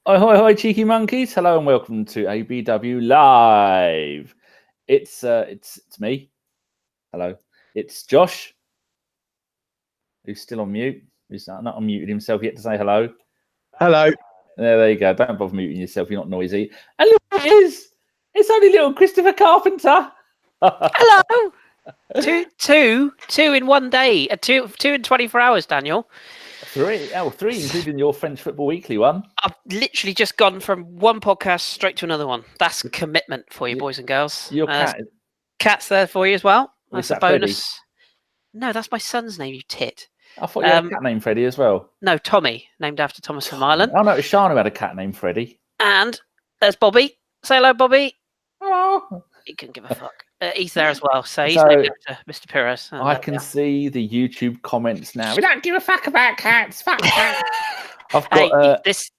Ahoy, hoy, cheeky monkeys! Hello and welcome to ABW Live. It's me. Hello. It's Josh, who's still on mute. Who's not unmuted himself yet to say hello. Hello. There you go. Don't bother muting yourself. You're not noisy. And look, it is. It's only little Christopher Carpenter. Hello. Two in one day. Two in 24 hours, Daniel. Three, including your French Football Weekly one. I've literally just gone from one podcast straight to another one. That's commitment for you, boys and girls. Your cat. Cat's there for you as well. That's a bonus. Freddie? No, that's my son's name, you tit. I thought you had a cat named Freddie as well. No, Tommy, named after Thomas from Ireland. Oh, no, it was Sean who had a cat named Freddie. And there's Bobby. Say hello, Bobby. Oh. He couldn't give a fuck. He's there as well, so he's named after Mr. Pyrrhus. I can see the YouTube comments now. We don't give a fuck about cats. Fuck cats. I've got this.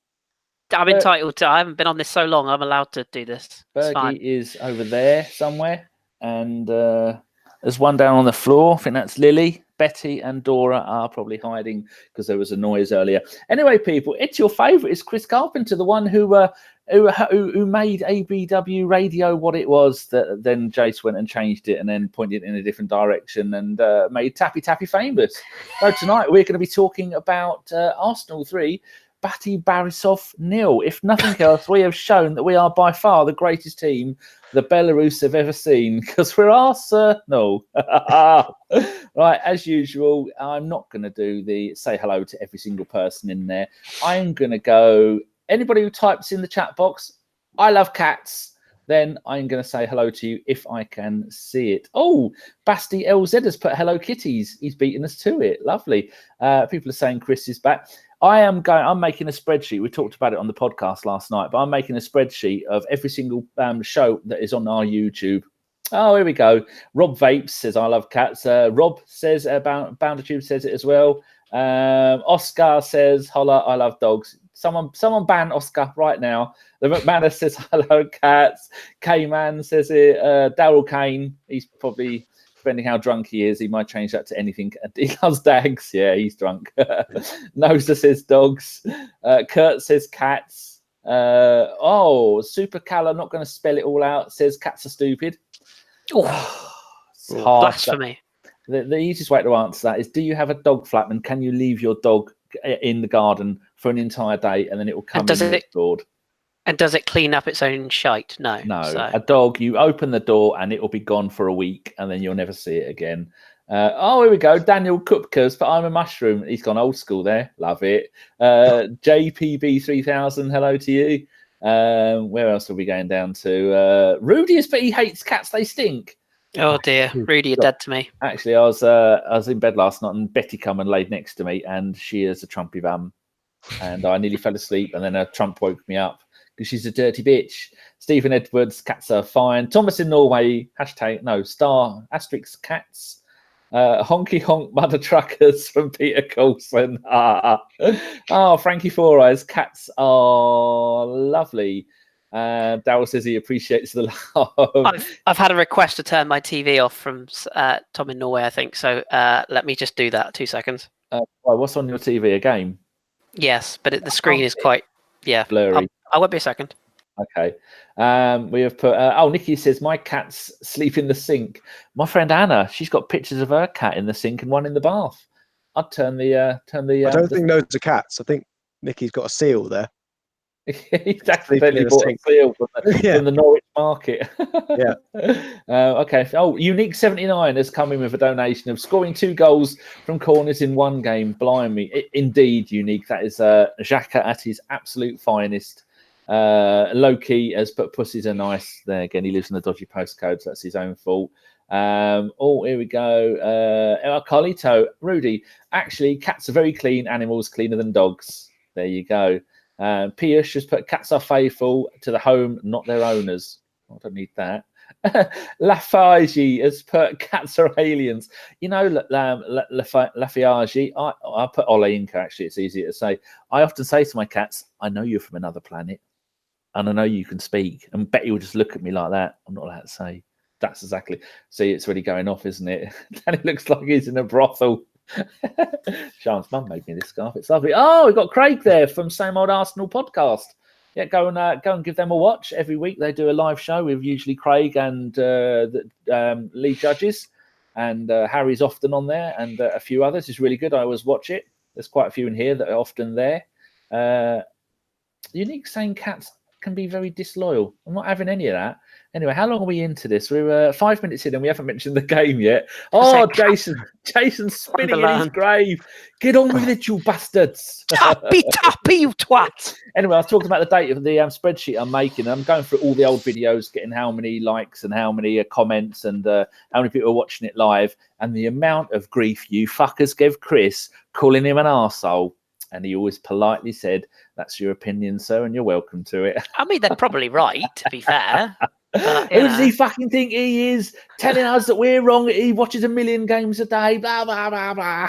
I'm entitled to. I haven't been on this so long. I'm allowed to do this. Bergie is over there somewhere, and there's one down on the floor. I think that's Lily. Betty and Dora are probably hiding because there was a noise earlier. Anyway, people, it's your favourite. It's Chris Carpenter, the one who made ABW Radio what it was. That then Jace went and changed it and then pointed in a different direction and made Tappy Tappy famous. So tonight we're going to be talking about Arsenal 3. BATE Borisov 0. If nothing else, we have shown that we are by far the greatest team the Belarus have ever seen because we're Arsenal. Right, as usual, I'm not going to do the say hello to every single person in there. I'm going to go, anybody who types in the chat box, I love cats, then I'm going to say hello to you if I can see it. Oh, Basti LZ has put hello kitties. He's beaten us to it. Lovely. People are saying Chris is back. I'm making a spreadsheet. We talked about it on the podcast last night, but I'm making a spreadsheet of every single show that is on our YouTube. Oh, here we go. Rob Vapes says, I love cats. Rob says, Boundertube says it as well. Oscar says, holla, I love dogs. Someone ban Oscar right now. The McManus says, hello, cats. K-Man says it. Daryl Kane, he's probably... depending how drunk he is, he might change that to anything. He loves dags. Yeah, he's drunk. Nosa says dogs. Kurt says cats. Super Cal, I'm not going to spell it all out, says cats are stupid. Oh, blasphemy. The easiest way to answer that is, do you have a dog, Flatman? Can you leave your dog in the garden for an entire day and then it will come in stored? And does it clean up its own shite? No. So. A dog, you open the door and it will be gone for a week and then you'll never see it again. Here we go. Daniel Kupkas, but I'm a mushroom. He's gone old school there. Love it. JPB3000, hello to you. Where else are we going down to? Rudy is, but he hates cats. They stink. Oh dear, Rudy, you're dead to me. Actually, I was in bed last night and Betty come and laid next to me and she is a Trumpy bum. And I nearly fell asleep and then a Trump woke me up. Because she's a dirty bitch. Stephen Edwards, cats are fine. Thomas in Norway, star, asterisk cats. Honky honk mother truckers from Peter Coulson. Frankie Four Eyes, cats are lovely. Darryl says he appreciates the love. I've had a request to turn my TV off from Tom in Norway, I think. So let me just do that. 2 seconds. What's on your TV? A game? Yes, but the screen is quite blurry. I won't be a second. Okay. We have put. Nikki says my cats sleep in the sink. My friend Anna, she's got pictures of her cat in the sink and one in the bath. I'd turn the. I don't think those are cats. I think Nikki's got a seal there. He's accidentally bought a seal from the Norwich market. Yeah. Okay. Unique 79 has come in with a donation of scoring 2 goals from corners in one game. Blimey. Indeed, Unique. That is Xhaka at his absolute finest. Loki has put pussies are nice. There again, he lives in the dodgy postcode, so that's his own fault. Here we go. Carlito, Rudy. Actually, cats are very clean animals, cleaner than dogs. There you go. Piyush has put cats are faithful to the home, not their owners. I don't need that. Lafarge has put cats are aliens. You know, Lafarge, I put Oleinka, actually, it's easier to say. I often say to my cats, I know you're from another planet and I know you can speak. And Betty will just look at me like that. I'm not allowed to say. That's exactly. See, it's really going off, isn't it? And it looks like he's in a brothel. Sean's mum made me this scarf. It's lovely. Oh, we've got Craig there from Same Old Arsenal podcast. yeah, go and give them a watch. Every week they do a live show with usually Craig and the lead judges, and Harry's often on there, and a few others. It's really good. I always watch it. There's quite a few in here that are often there. Unique saying cats can be very disloyal. I'm not having any of that. Anyway, how long are we into this? We're 5 minutes in and we haven't mentioned the game yet. Oh, Jason's spinning in his grave. Get on with it, you bastards. Tappy, you twat. Anyway, I was talking about the date of the spreadsheet I'm making. I'm going through all the old videos, getting how many likes and how many comments and how many people are watching it live. And the amount of grief you fuckers gave Chris, calling him an arsehole. And he always politely said, "That's your opinion, sir, and you're welcome to it." I mean, they're probably right, to be fair. But, who does he fucking think he is? Telling us that we're wrong. He watches 1 million games a day. Blah, blah, blah, blah.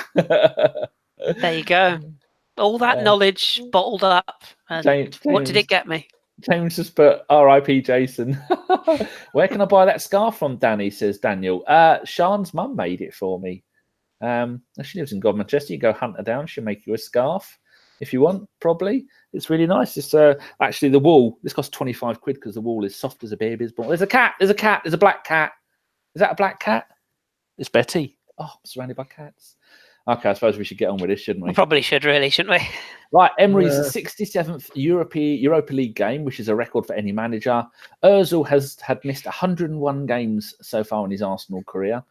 There you go. All that knowledge bottled up. And James, what did it get me? James has put R.I.P. Jason. Where can I buy that scarf from, Danny? Says Daniel. Sean's mum made it for me. She lives in Godmanchester. You go hunt her down. She'll make you a scarf if you want, probably. It's really nice. It's actually the wool. This costs 25 quid because the wool is soft as a baby's ball. There's a cat. There's a cat. There's a black cat. Is that a black cat? It's Betty. Oh, I'm surrounded by cats. Okay, I suppose we should get on with this, shouldn't we? We probably should, really, shouldn't we? Right, Emery's 67th Europa League game, which is a record for any manager. Ozil had missed 101 games so far in his Arsenal career.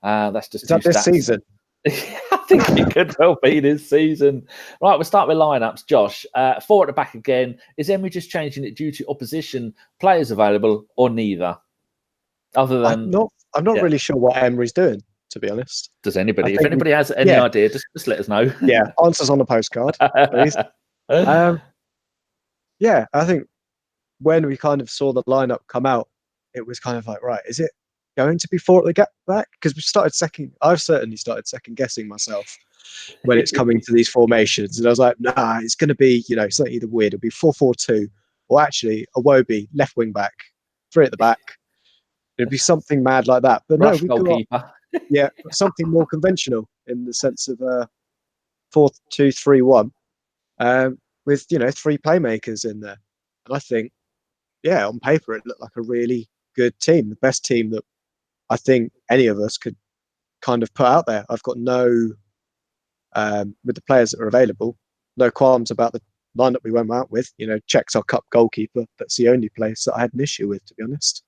That's just is that this season? I think it could well be this season. Right, we'll start with lineups. Josh, 4 at the back again. Is Emery just changing it due to opposition, players available, or neither? Other than I'm not really sure what Emery's doing, to be honest. Does anybody? If anybody has any idea, just let us know. Yeah, answers on the postcard, please. Yeah, I think when we kind of saw the lineup come out, it was kind of like, right, is it going to be 4 at the gap back? Because I've certainly started second guessing myself when it's coming to these formations, and I was like, nah, it's going to be, it's not either weird. It'll be 4-4-2, or actually a Iwobi left wing back, 3 at the back. It'd be something mad like that. But Rush no, we got something more conventional in the sense of 4-2-3-1, with 3 playmakers in there. And I think, on paper it looked like a really good team, the best team that I think any of us could kind of put out there. I've got no, with the players that are available, no qualms about the lineup we went out with. Czech's our cup goalkeeper. That's the only place that I had an issue with, to be honest.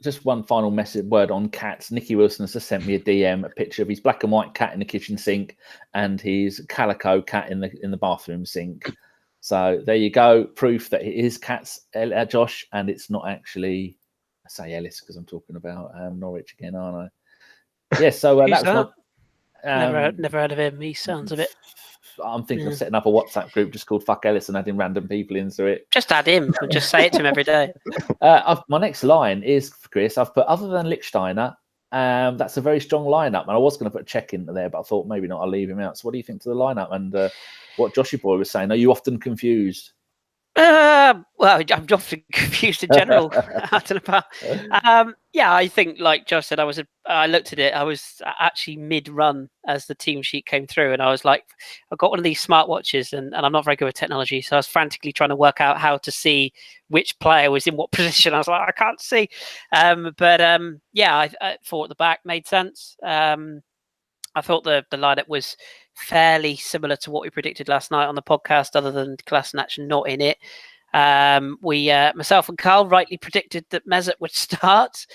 Just one final word on cats. Nicky Wilson has just sent me a DM, a picture of his black and white cat in the kitchen sink and his calico cat in the bathroom sink. So there you go, proof that it is cats, Josh, and it's not actually, I say Ellis because I'm talking about Norwich again, aren't I? Yeah, so that's that? Never heard of him. He sounds a bit. I'm thinking of setting up a WhatsApp group just called Fuck Ellis and adding random people into it. Just add him and just say it to him every day. My next line is, Chris, I've put other than Lichtsteiner, that's a very strong lineup. And I was going to put a check into there, but I thought maybe not, I'll leave him out. So what do you think to the lineup? And what Joshy Boy was saying, are you often confused? Well, I'm often confused in general. I don't know. I think, like Josh said, I looked at it. I was actually mid-run as the team sheet came through, and I was like, I've got one of these smartwatches, and I'm not very good with technology, so I was frantically trying to work out how to see which player was in what position. I was like, I can't see. I thought the back made sense. I thought the lineup was fairly similar to what we predicted last night on the podcast, other than Kolasinac not in it. Myself and Carl rightly predicted that Mesut would start.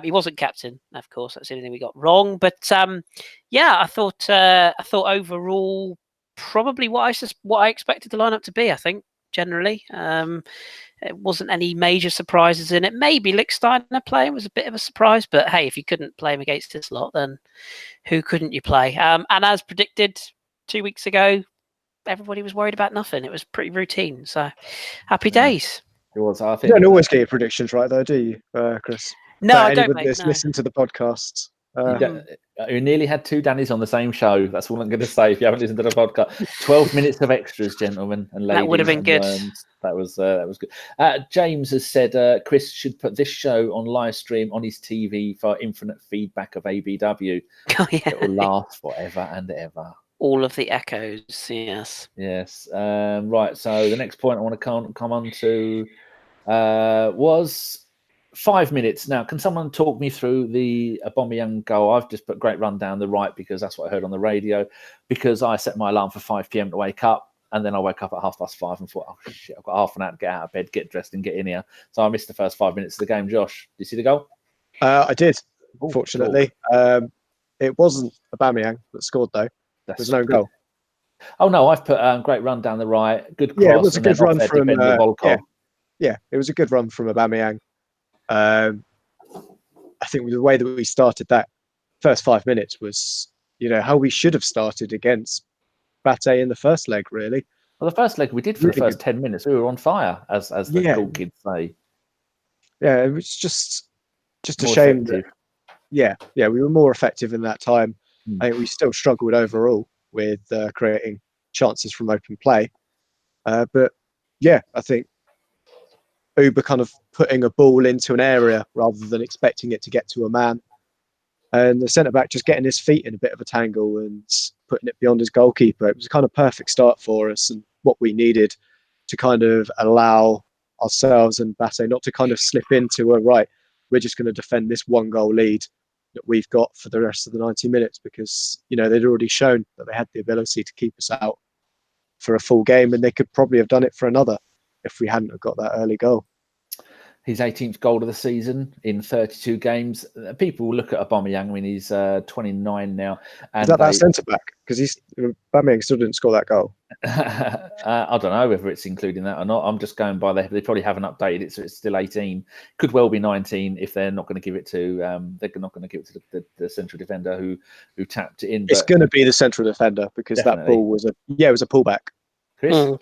He wasn't captain, of course. That's the only thing we got wrong. But I thought overall probably what I expected the lineup to be. I think generally. It wasn't any major surprises in it. Maybe Lichtsteiner playing was a bit of a surprise, but hey, if you couldn't play him against this lot, then who couldn't you play? And as predicted 2 weeks ago, everybody was worried about nothing. It was pretty routine. So happy days. It was. I think you don't always get your predictions right, though, do you, Chris? No, I don't. Mate, no. Listen to the podcasts. You nearly had 2 Dannys on the same show. That's all I'm going to say. If you haven't listened to the podcast, 12 minutes of extras, gentlemen and ladies. That would have been good. That was good. James has said Chris should put this show on live stream on his TV for infinite feedback of ABW. Oh, yeah. It will last forever and ever. all of the echoes. Yes. Yes. Right. So the next point I want to come on to was 5 minutes. Now, can someone talk me through the Aubameyang goal? I've just put great run down the right because that's what I heard on the radio, because I set my alarm for 5 p.m. to wake up. And then I woke up at 5:30 and thought, oh, shit, I've got half an hour to get out of bed, get dressed and get in here. So I missed the first 5 minutes of the game. Josh, did you see the goal? I did, Ooh, fortunately. Cool. It wasn't Aubameyang that scored, though. There's no goal. Oh, no, I've put great run down the right, good cross. Yeah, it was a good run from yeah, it was a good run from Aubameyang. I think the way that we started that first 5 minutes was, how we should have started against BATE in the first leg, really. Well, the first leg we did for the first 10 minutes. We were on fire, as the cool kids say. Yeah, it was just a shame that, we were more effective in that time. I think we still struggled overall with creating chances from open play. But yeah, I think Uber kind of putting a ball into an area rather than expecting it to get to a man. And the centre-back just getting his feet in a bit of a tangle and putting it beyond his goalkeeper. It was a kind of perfect start for us and what we needed to kind of allow ourselves and BATE not to kind of slip into we're just going to defend this 1-goal lead that we've got for the rest of the 90 minutes because, they'd already shown that they had the ability to keep us out for a full game, and they could probably have done it for another if we hadn't have got that early goal. His 18th goal of the season in 32 games. People look at Aubameyang. I mean, he's 29 now. And is that centre-back? Because Aubameyang still didn't score that goal. I don't know whether it's including that or not. I'm just going by they probably haven't updated it, so it's still 18. Could well be 19 if they're not going to give it to the central defender who tapped it in. It's going to be the central defender because that ball was a pullback. Chris? On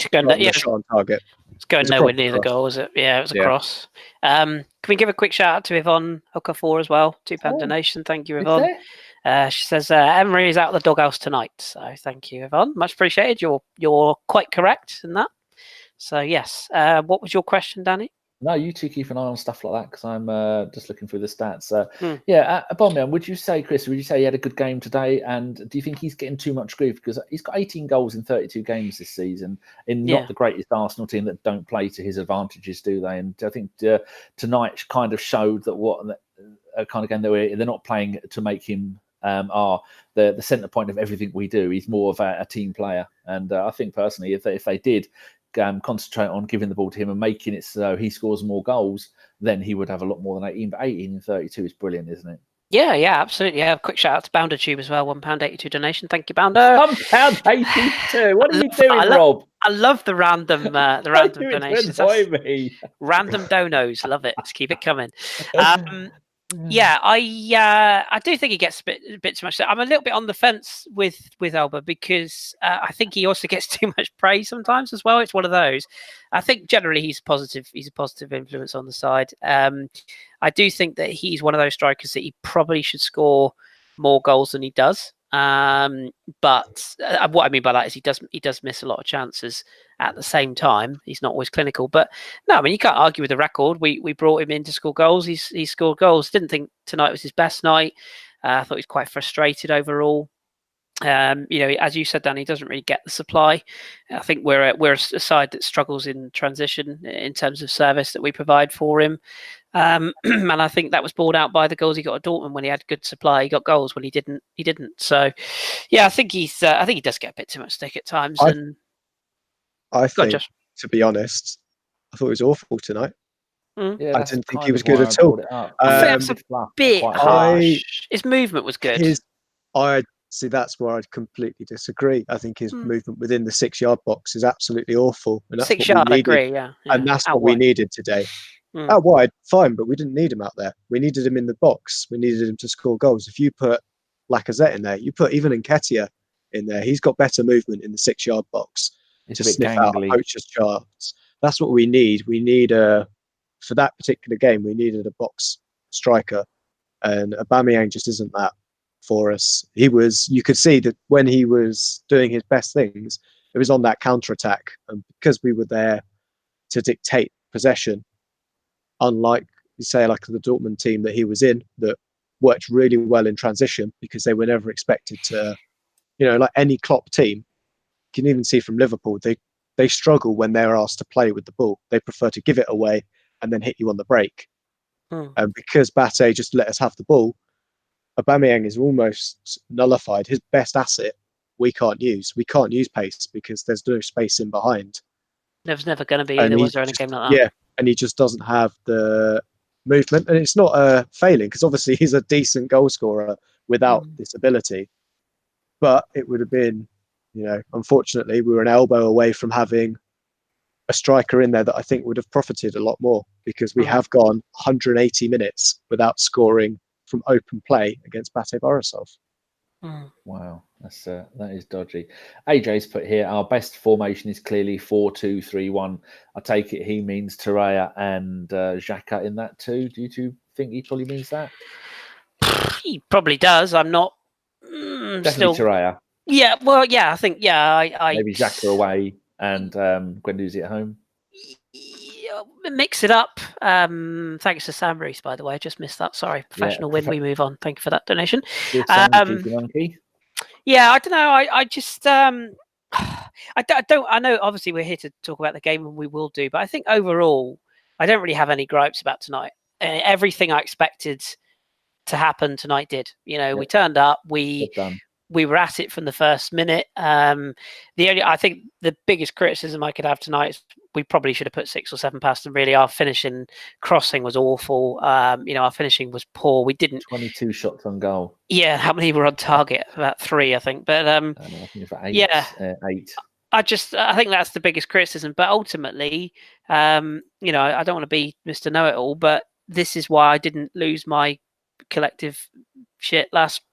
target. It's going nowhere near the goal, is it? Yeah, it was a cross. Can we give a quick shout out to Yvonne Okafor as well? £2 donation. Thank you, Yvonne. She says Emery is out of the doghouse tonight. So thank you, Yvonne. Much appreciated. You're quite correct in that. So yes. What was your question, Danny? No, you two keep an eye on stuff like that because I'm just looking through the stats. Aubameyang, would you say, Chris, he had a good game today? And do you think he's getting too much grief? Because he's got 18 goals in 32 games this season in not the greatest Arsenal team that don't play to his advantages, do they? And I think tonight kind of showed that what kind of game they're not playing to make him the centre point of everything we do. He's more of a team player. And I think personally, if they did concentrate on giving the ball to him and making it so he scores more goals, then he would have a lot more than 18. But 18 and 32 is brilliant, isn't it? Yeah, absolutely. Yeah, quick shout out to BounderTube as well. £1.82 donation. Thank you, Bounder. £1.82. What are you doing, Rob? I love the random donations. Random donos. Love it. Let's keep it coming. I do think he gets a bit too much. I'm a little bit on the fence with Alba because I think he also gets too much praise sometimes as well. It's one of those. I think generally he's positive. He's a positive influence on the side. I do think that he's one of those strikers that he probably should score more goals than he does. But what I mean by that is he does miss a lot of chances. At the same time, he's not always clinical. But no, I mean, you can't argue with the record. We brought him in to score goals. He scored goals. Didn't think tonight was his best night. I thought he was quite frustrated overall. As you said, Danny, he doesn't really get the supply. I think we're a side that struggles in transition in terms of service that we provide for him. And I think that was brought out by the goals he got at Dortmund. When he had good supply, he got goals. When he didn't. So, yeah, I think he does get a bit too much stick at times. I think, to be honest, I thought it was awful tonight. Yeah, I didn't think he was good at all. I think that's a bit harsh. His movement was good. See, that's where I'd completely disagree. I think his movement within the 6-yard box is absolutely awful. And that's 6 yard, I agree, yeah. And that's what we needed today. Out wide, fine, but we didn't need him out there. We needed him in the box. We needed him to score goals. If you put Lacazette in there, you put even Nketiah in there, he's got better movement in the 6-yard box to sniff out a poacher's chance. That's what we need. We need for that particular game, we needed a box striker. And Aubameyang just isn't that for us. You could see that when he was doing his best things, it was on that counter-attack. And because we were there to dictate possession, unlike, say, like the Dortmund team that he was in, that worked really well in transition because they were never expected to, like any Klopp team, you can even see from Liverpool, they struggle when they're asked to play with the ball. They prefer to give it away and then hit you on the break. And because BATE just let us have the ball, Aubameyang is almost nullified. His best asset we can't use. We can't use pace because there's no space in behind. There was never going to be either, was there, in a game like that? Yeah, and he just doesn't have the movement. And it's not a failing, because obviously he's a decent goal scorer without this ability. But it would have been, unfortunately, we were an elbow away from having a striker in there that I think would have profited a lot more, because we have gone 180 minutes without scoring from open play against BATE Borisov. Wow, that is dodgy. AJ's put here, our best formation is clearly 4-2-3-1. I take it he means Torreira and Xhaka in that too. Do you two think he probably means that? He probably does. I'm not Definitely still. Torreira. Yeah, well, yeah, I think, I maybe Xhaka away and Guendouzi at home. Mix it up. Thanks to Sam Reese, by the way. I just missed that. Sorry. Professional win. We move on. Thank you for that donation. Yeah, I don't know. I just I don't. I know. Obviously, we're here to talk about the game, and we will do. But I think overall, I don't really have any gripes about tonight. Everything I expected to happen tonight did. We turned up. We were at it from the first minute. I think the biggest criticism I could have tonight is we probably should have put 6 or 7 past them. Really, our finishing, crossing was awful. Our finishing was poor. We didn't 22 shots on goal. Yeah, how many were on target? About 3, I think. But I think it's about 8. Yeah, 8. I think that's the biggest criticism. But ultimately, I don't want to be Mr. Know-it-all, but this is why I didn't lose my collective shit last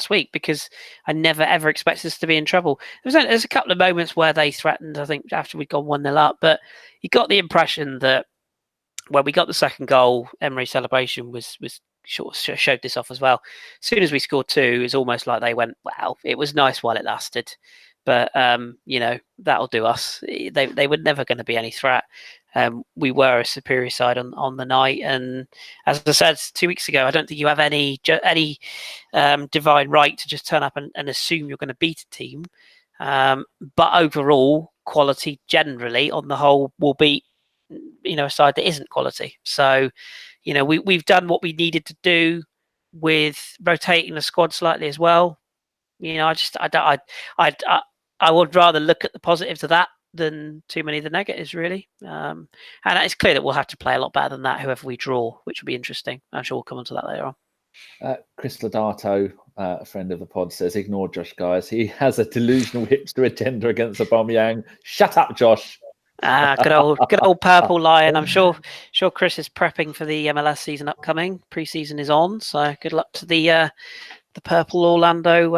week, because I never ever expected us to be in trouble. There's a couple of moments where they threatened, I think, after we'd gone 1-0 up, but you got the impression that when we got the second goal, Emery's celebration was showed this off as well. As soon as we scored 2, it was almost like they went, wow, it was nice while it lasted, but that'll do us. They were never going to be any threat. We were a superior side on the night, and as I said 2 weeks ago, I don't think you have any divine right to just turn up and assume you're going to beat a team. But overall, quality generally on the whole will beat a side that isn't quality. So, we've done what we needed to do with rotating the squad slightly as well. I would rather look at the positives of that than too many of the negatives, really. And it's clear that we'll have to play a lot better than that, whoever we draw, which will be interesting. I'm sure we'll come on to that later on. Chris Lodato, a friend of the pod, says, ignore Josh, guys. He has a delusional hipster agenda against Aubameyang. Shut up, Josh. Good old purple lion. I'm sure Chris is prepping for the MLS season upcoming. Pre-season is on, so good luck to the purple Orlando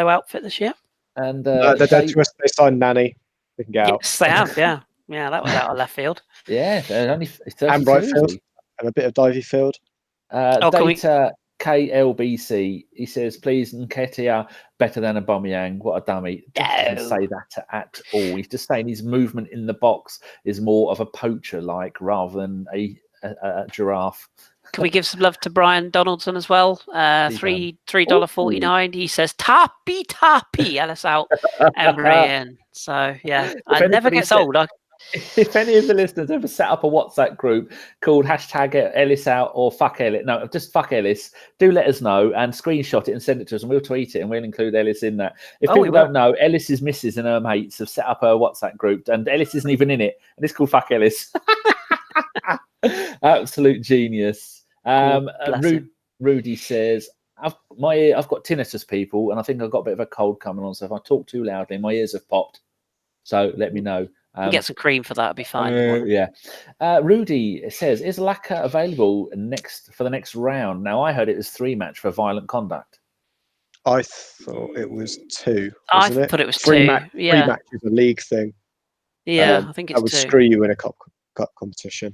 outfit this year. And they signed Nani. They can get out. Yes, they have. Yeah, that was out of left field. Yeah, only 32, and right field, and a bit of divey field. Data KLBC. He says, please, Nketiah better than Aubameyang. What a dummy! Doesn't say that at all. He's just saying his movement in the box is more of a poacher, rather than a giraffe. Can we give some love to Brian Donaldson as well? $3.49. He says, tappy, Ellis out, Emery in. So, yeah, it never gets old. If any of the listeners ever set up a WhatsApp group called #Ellis out or fuck Ellis, no, just fuck Ellis, do let us know and screenshot it and send it to us, and we'll tweet it and we'll include Ellis in that. If people don't know, Ellis's missus and her mates have set up a WhatsApp group, and Ellis isn't even in it, and it's called Fuck Ellis. Absolute genius. Rudy says, I've got tinnitus, people, and I think I've got a bit of a cold coming on, so if I talk too loudly, my ears have popped. So let me know. Get some cream for that, it'll be fine. Yeah. Rudy says, is Laka available for the next round? Now, I heard it was 3 match for violent conduct. I thought it was 2. I thought it was 2. 3 matches a league thing. Yeah, I think it's 2. I would screw you in a cup competition.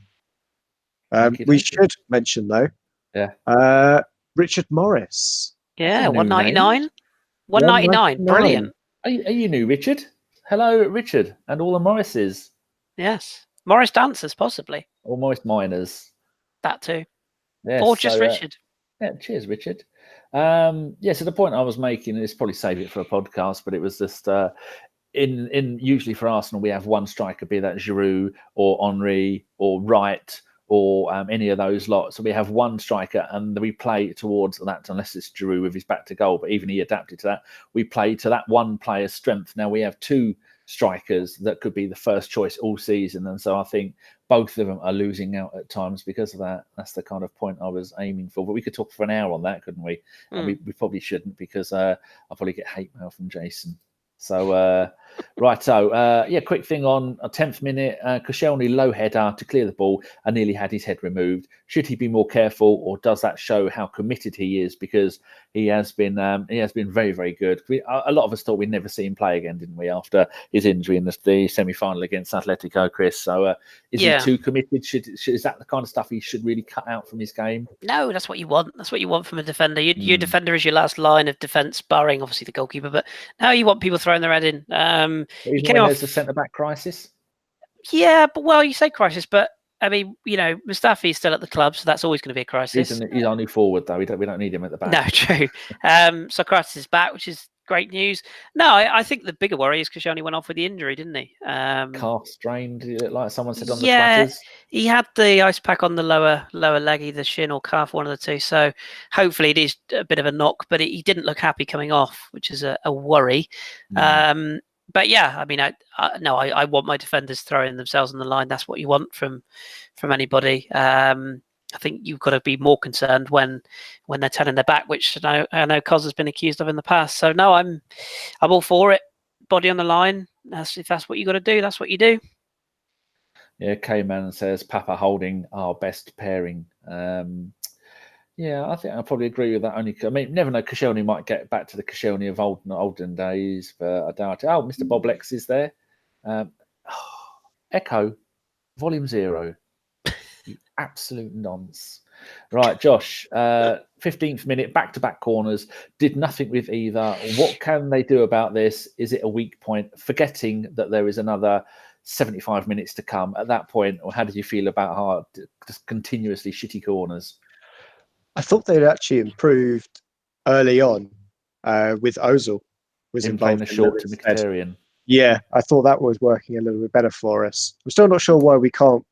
We should mention, though, Richard Morris. Yeah, 199. 199, brilliant. Are you new, Richard? Hello, Richard, and all the Morrises. Yes, Morris dancers, possibly. Or Morris miners. That too. Yes, or just Richard. Yeah, cheers, Richard. Yeah, so the point I was making is probably save it for a podcast, but it was just in usually for Arsenal we have one striker, be that Giroud or Henry or Wright or any of those lots. So we have one striker and we play towards that, unless it's Giroud with his back to goal, but even he adapted to that. We play to that one player's strength. Now we have two strikers that could be the first choice all season, and so I think both of them are losing out at times because of that. That's the kind of point I was aiming for. But we could talk for an hour on that, couldn't we? And we probably shouldn't, because I'll probably get hate mail from Jason. So, yeah, quick thing on a 10th minute, Koscielny low header to clear the ball and nearly had his head removed. Should he be more careful, or does that show how committed he is? Because he has been very, very good. A lot of us thought we'd never see him play again, didn't we, after his injury in the semi-final against Atletico, Chris? So is he too committed? Is that the kind of stuff he should really cut out from his game? No, that's what you want. That's what you want from a defender. Your defender is your last line of defence, barring obviously the goalkeeper. But now you want people throwing their head in. Even when there's a centre-back crisis? Yeah, but well, you say crisis, but I mean, Mustafi's still at the club, so that's always going to be a crisis. He's only forward, though. We don't need him at the back. No, true. So Crisis is back, which is great news. No, I think the bigger worry is Koscielny went off with the injury, didn't he? Calf strained, like someone said on the Twitters. He had the ice pack on the lower leg, either shin or calf, one of the two. So hopefully it is a bit of a knock, but he didn't look happy coming off, which is a worry. But yeah, I mean, I want my defenders throwing themselves on the line. That's what you want from anybody. I think you've got to be more concerned when they're turning their back, which I know Cos has been accused of in the past. So no, I'm all for it. Body on the line. If that's what you got to do, that's what you do. Yeah, K-Man says Papa Holding our best pairing. Yeah, I think I probably agree with that. Never know. Koscielny might get back to the Koscielny of olden days, but I doubt it. Oh, Mr. Boblex is there. Echo, Volume 0. You absolute nonce. Right, Josh. 15th minute, back-to-back corners. Did nothing with either. What can they do about this? Is it a weak point? Forgetting that there is another 75 minutes to come at that point, or how did you feel about just continuously shitty corners? I thought they'd actually improved early on with Ozil was involved in short to Mkhitaryan. Yeah, I thought that was working a little bit better for us. I'm still not sure why we can't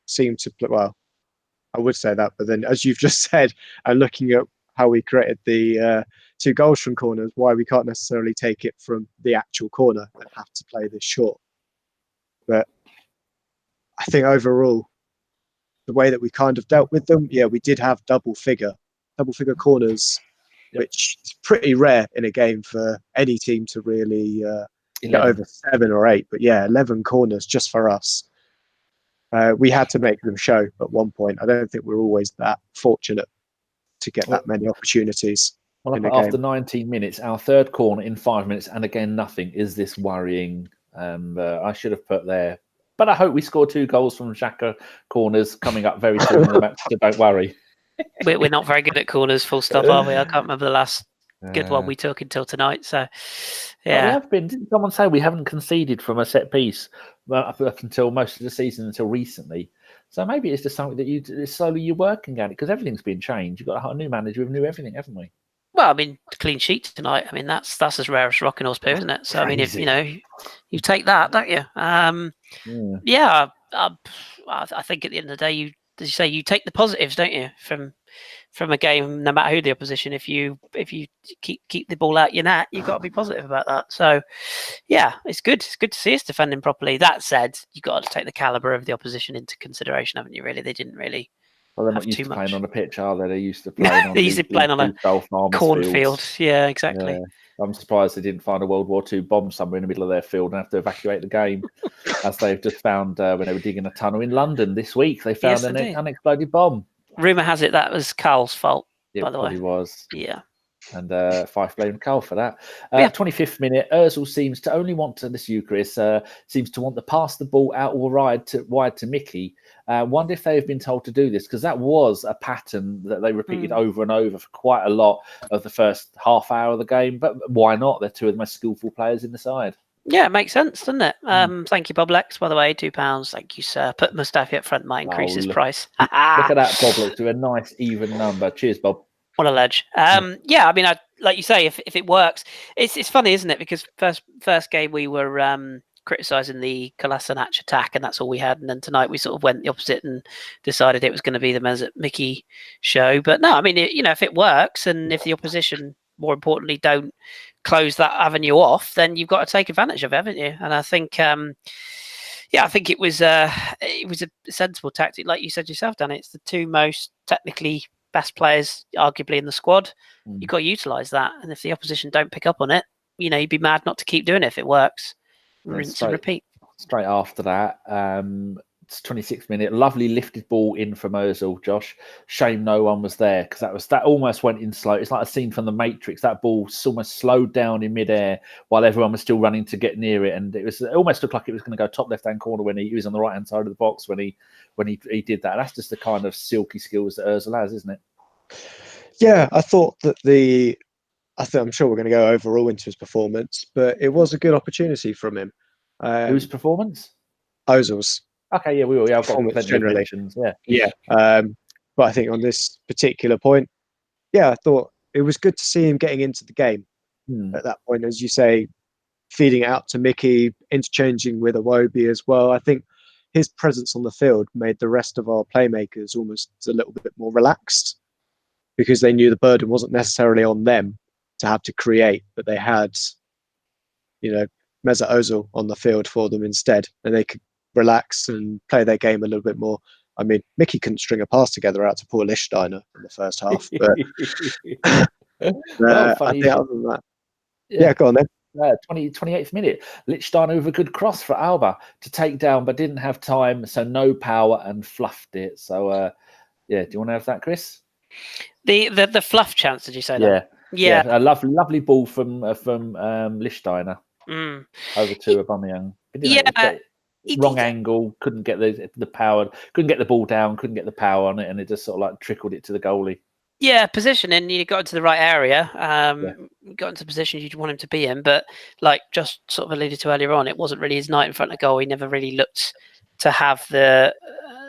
seem to play. Well, I would say that, but then as you've just said, and looking at how we created the 2 goals from corners, why we can't necessarily take it from the actual corner and have to play this short. But I think overall, the way that we kind of dealt with them, we did have double figure corners, which is pretty rare in a game for any team to really get over 7 or 8. But 11 corners just for us. We had to make them show at one point. I don't think we're always that fortunate to get that many opportunities. Well, after 19 minutes, our third corner in 5 minutes, and again, nothing. Is this worrying? I should have put there. But I hope we score 2 goals from Xhaka corners coming up very soon in the match, so don't worry. We're not very good at corners, full stop, are we? I can't remember the last good one we took until tonight. So, yeah. We have been. Didn't someone say we haven't conceded from a set piece up until most of the season, until recently? So maybe it's just something that slowly you're working at it, because everything's been changed. You've got a new manager with new everything, haven't we? Well, I mean, clean sheet tonight. I mean, that's as rare as rocking horse poo, isn't it? So, crazy. I mean, if you take that, don't you? I think at the end of the day, you take the positives, don't you, from a game, no matter who the opposition. If you keep the ball out your net, you've got to be positive about that. So, yeah, it's good. It's good to see us defending properly. That said, you've got to take the calibre of the opposition into consideration, haven't you? Really, they didn't really. Well, they're not used to playing on a pitch, are they? They used to playing on a cornfield. Yeah, exactly. Yeah. I'm surprised they didn't find a World War II bomb somewhere in the middle of their field and have to evacuate the game, as they've just found when they were digging a tunnel in London this week. They found an unexploded bomb. Rumour has it that was Carl's fault, by the way. It was. Yeah. And Fife blamed Carl for that. 25th minute, Ozil seems to only want to, this Chris, seems to want to pass the ball out or wide to Mickey. Wonder if they've been told to do this, because that was a pattern that they repeated over and over for quite a lot of the first half hour of the game. But why not? They're 2 of the most skillful players in the side. Yeah, it makes sense, doesn't it? Thank you, Bob Lex, by the way, £2. Thank you, sir. Put Mustafi up front, might increase his price. Look at that, Bob Lex, with a nice even number. Cheers, Bob. On a ledge. Yeah, I mean, like you say, if it works, it's funny, isn't it? Because first game we were criticising the Kolasinac attack, and that's all we had. And then tonight we sort of went the opposite and decided it was going to be the Mesut Mickey show. But no, I mean, if it works, and if the opposition, more importantly, don't close that avenue off, then you've got to take advantage of it, haven't you? And I think, I think it was a sensible tactic, like you said yourself, Dan. It's the two most technically best players, arguably, in the squad. You've got to utilise that, and if the opposition don't pick up on it, you'd be mad not to keep doing it if it works. Rinse and repeat. Straight after that, it's 26th minute, lovely lifted ball in from Ozil, Josh. Shame no one was there, because that almost went in slow. It's like a scene from The Matrix. That ball almost slowed down in midair while everyone was still running to get near it, and it almost looked like it was going to go top left-hand corner when he was on the right-hand side of the box when he did that. That's just the kind of silky skills that Ozil has, isn't it? Yeah, I thought that I'm sure we're going to go overall into his performance, but it was a good opportunity from him. Whose performance? Ozil's. Okay, yeah, we will. Yeah, I've got plenty generally. of mentions. Yeah. But I think on this particular point, I thought it was good to see him getting into the game at that point, as you say, feeding it out to Mickey, interchanging with Iwobi as well. I think his presence on the field made the rest of our playmakers almost a little bit more relaxed, because they knew the burden wasn't necessarily on them to have to create, but they had, Mesut Ozil on the field for them instead, and they could relax and play their game a little bit more. I mean, Mickey couldn't string a pass together out to poor Lichtsteiner in the first half, but I think other than that, go on then. 28th minute, Lichtsteiner with a good cross for Alba to take down, but didn't have time, so no power and fluffed it. So, do you want to have that, Chris? The fluff chance, did you say that? Yeah, a lovely ball from Lichtsteiner over to Aubameyang. Wrong angle, couldn't get the power, couldn't get the ball down, couldn't get the power on it, and it just sort of like trickled it to the goalie. Yeah, positioning, you got into the right area, got into positions you'd want him to be in, but like just sort of alluded to earlier on, it wasn't really his night in front of goal. He never really looked to have the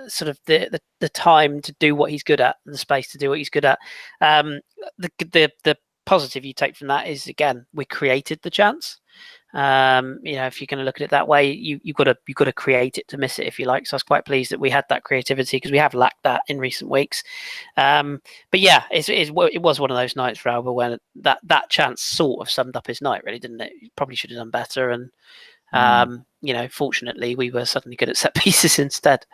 sort of the time to do what he's good at, the space to do what he's good at. The positive you take from that is, again, we created the chance. If you're going to look at it that way, you've got to create it to miss it, if you like. So I was quite pleased that we had that creativity, because we have lacked that in recent weeks. But yeah, it was one of those nights for Alba when that chance sort of summed up his night, really, didn't it? He probably should have done better, and fortunately, we were suddenly good at set pieces instead.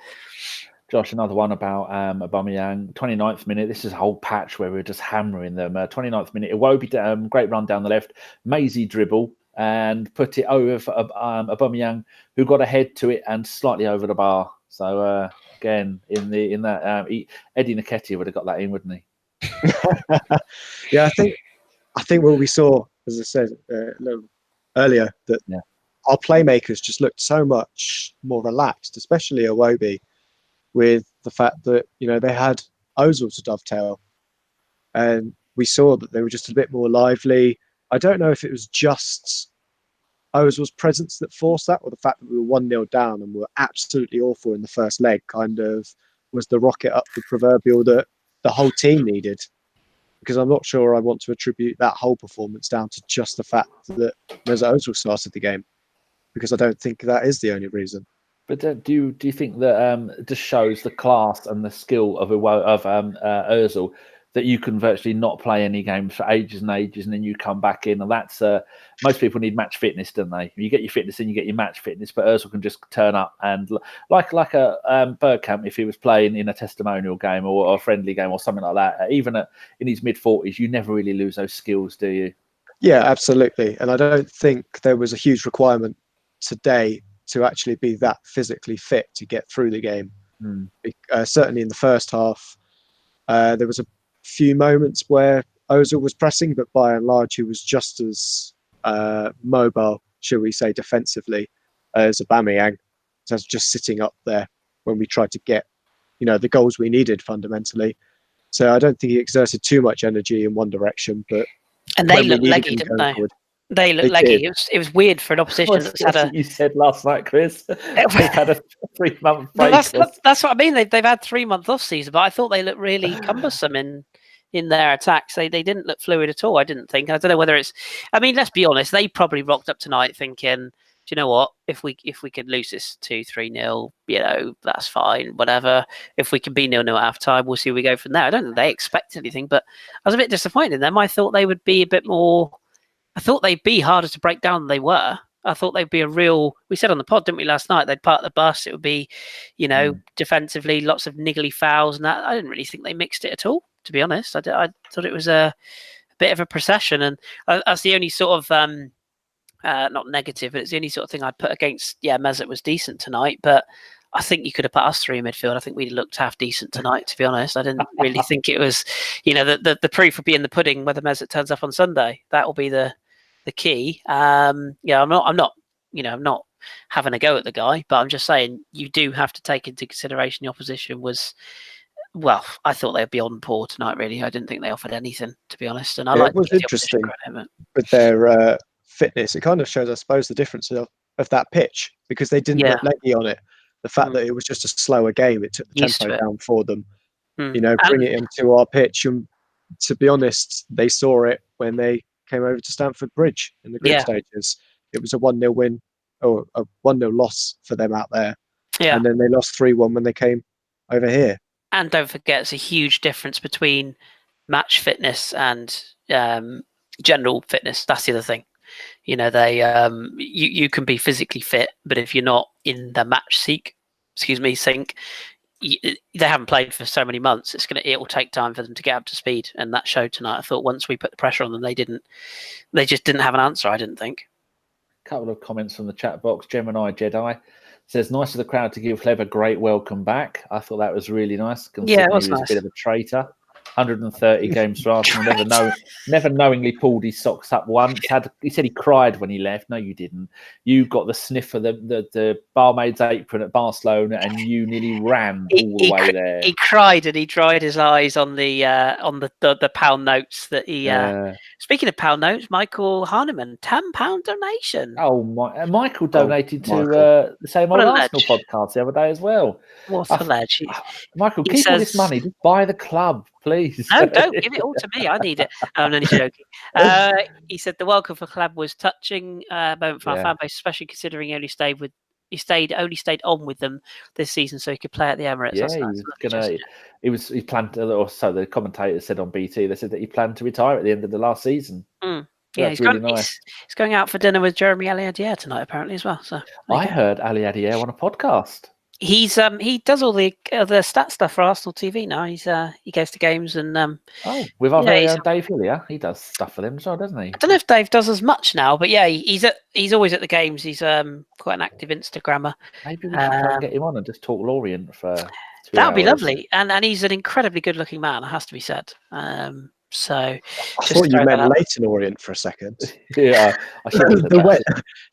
Josh, another one about Aubameyang. 29th minute, this is a whole patch where we're just hammering them. 29th minute, Iwobi, great run down the left, mazy dribble, and put it over for Aubameyang, who got ahead to it and slightly over the bar. So again, in that Eddie Nketiah would have got that in, wouldn't he? Yeah, I think what we saw, as I said a little earlier, that our playmakers just looked so much more relaxed, especially Iwobi, with the fact that they had Ozil to dovetail, and we saw that they were just a bit more lively. I don't know if it was just Ozil's presence that forced that, or the fact that we were 1-0 down and were absolutely awful in the first leg kind of was the rocket up the proverbial that the whole team needed. Because I'm not sure I want to attribute that whole performance down to just the fact that Mesut Ozil started the game, because I don't think that is the only reason. But do you think that it just shows the class and the skill of Ozil, that you can virtually not play any games for ages and ages, and then you come back in, and that's most people need match fitness, don't they? You get your fitness and you get your match fitness, but Ozil can just turn up and like a Bergkamp, if he was playing in a testimonial game or a friendly game or something like that, even in his mid-40s, you never really lose those skills, do you? Yeah, absolutely. And I don't think there was a huge requirement today to actually be that physically fit to get through the game. Certainly in the first half, there was a few moments where Ozil was pressing, but by and large he was just as mobile, shall we say, defensively as Aubameyang. So just sitting up there when we tried to get the goals we needed fundamentally. So I don't think he exerted too much energy in one direction, but they looked leggy, didn't they? They looked leggy. It was weird for an opposition that's had a. You said last night, Chris. They've had a 3-month break. That's what I mean. They've had 3 months off season, but I thought they looked really cumbersome in in their attacks. They didn't look fluid at all, I didn't think. I don't know whether it's... I mean, let's be honest, they probably rocked up tonight thinking, do you know what? If we could lose this 2-3-0, that's fine, whatever. If we can be 0-0 at half time, we'll see where we go from there. I don't think they expected anything, but I was a bit disappointed in them. I thought they would be a bit more... I thought they'd be harder to break down than they were. I thought they'd be a real... We said on the pod, didn't we, last night? They'd park the bus. It would be, defensively, lots of niggly fouls and that. I didn't really think they mixed it at all, to be honest. I thought it was a bit of a procession, and that's the only sort of... not negative, but it's the only sort of thing I'd put against. Yeah, Mesut was decent tonight, but I think you could have put us three in midfield. I think we looked half decent tonight, to be honest. I didn't really think it was, the proof will be in the pudding whether Mesut turns up on Sunday. That will be the key. I'm not having a go at the guy, but I'm just saying you do have to take into consideration the opposition was. Well, I thought they'd be on poor tonight. Really, I didn't think they offered anything, to be honest. And it was interesting with their fitness. It kind of shows, I suppose, the difference of that pitch, because they didn't look leggy on it. The fact that it was just a slower game, it took the tempo down for them. Bring it into our pitch. And to be honest, they saw it when they came over to Stamford Bridge in the group stages. It was a 1-0 win, or a 1-0 loss for them out there. Yeah. And then they lost 3-1 when they came over here. And don't forget, it's a huge difference between match fitness and general fitness. That's the other thing. They you can be physically fit, but if you're not in the match sync, they haven't played for so many months. It will take time for them to get up to speed, and that showed tonight. I thought once we put the pressure on them, they just didn't have an answer. I didn't think. A couple of comments from the chat box. Gemini Jedi says, "Nice of the crowd to give Clever great welcome back." I thought that was really nice. Yeah, it was he was nice. A bit of a traitor. 130 games for Arsenal. Never knowingly pulled his socks up once. He said he cried when he left. No, you didn't. You got the sniff of the barmaid's apron at Barcelona, and you nearly ran all the way there. He cried and he dried his eyes on the pound notes that he. Speaking of pound notes, Michael Hahnemann, £10 donation. Oh, Michael donated to the same old Arsenal podcast the other day as well. What a ledge! Michael, keep all this money. Just buy the club, please. No, don't give it all to me. I need it. I'm only joking. He said the welcome for Club was touching moment for our fan base, especially considering he only stayed on with them this season so he could play at the Emirates. Yeah, he planned to, or so the commentator said on BT. They said that he planned to retire at the end of the last season. Yeah, he's going out for dinner with Jeremy Aliadier tonight, apparently, as well. So I heard Aliadier on a podcast. He does all the stat stuff for Arsenal TV now. He goes to games and with our very own Dave Hillier, he does stuff for them as well, doesn't he? I don't know if Dave does as much now, but yeah, he's always at the games. He's quite an active Instagrammer. Maybe we should try and get him on and just talk Lorient for 2 hours. That would be lovely, and he's an incredibly good-looking man. It has to be said. So I thought you meant Leighton Orient for a second. Yeah,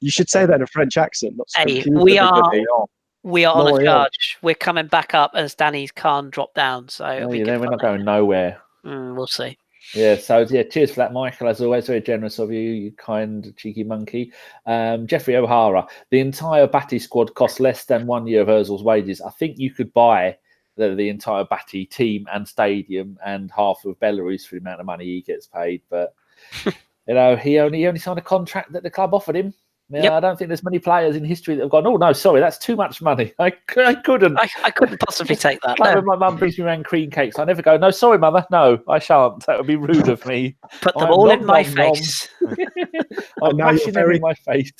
you should say that in a French accent. Not hey, we are on a charge. We're coming back up as Danny's can't drop down. So we're not going nowhere. We'll see. Yeah, so cheers for that, Michael. As always, very generous of you, you kind, cheeky monkey. Jeffrey O'Hara, the entire BATE squad costs less than 1 year of Ozil's wages. I think you could buy the entire BATE team and stadium and half of Belarus for the amount of money he gets paid. But he only signed a contract that the club offered him. I don't think there's many players in history that have gone, oh, no, sorry, that's too much money. I couldn't. I couldn't possibly take that. Like when my mum brings me around cream cakes, I never go, no, sorry, mother. No, I shan't. That would be rude of me. Put them all in my face. I'm mashing them in my face.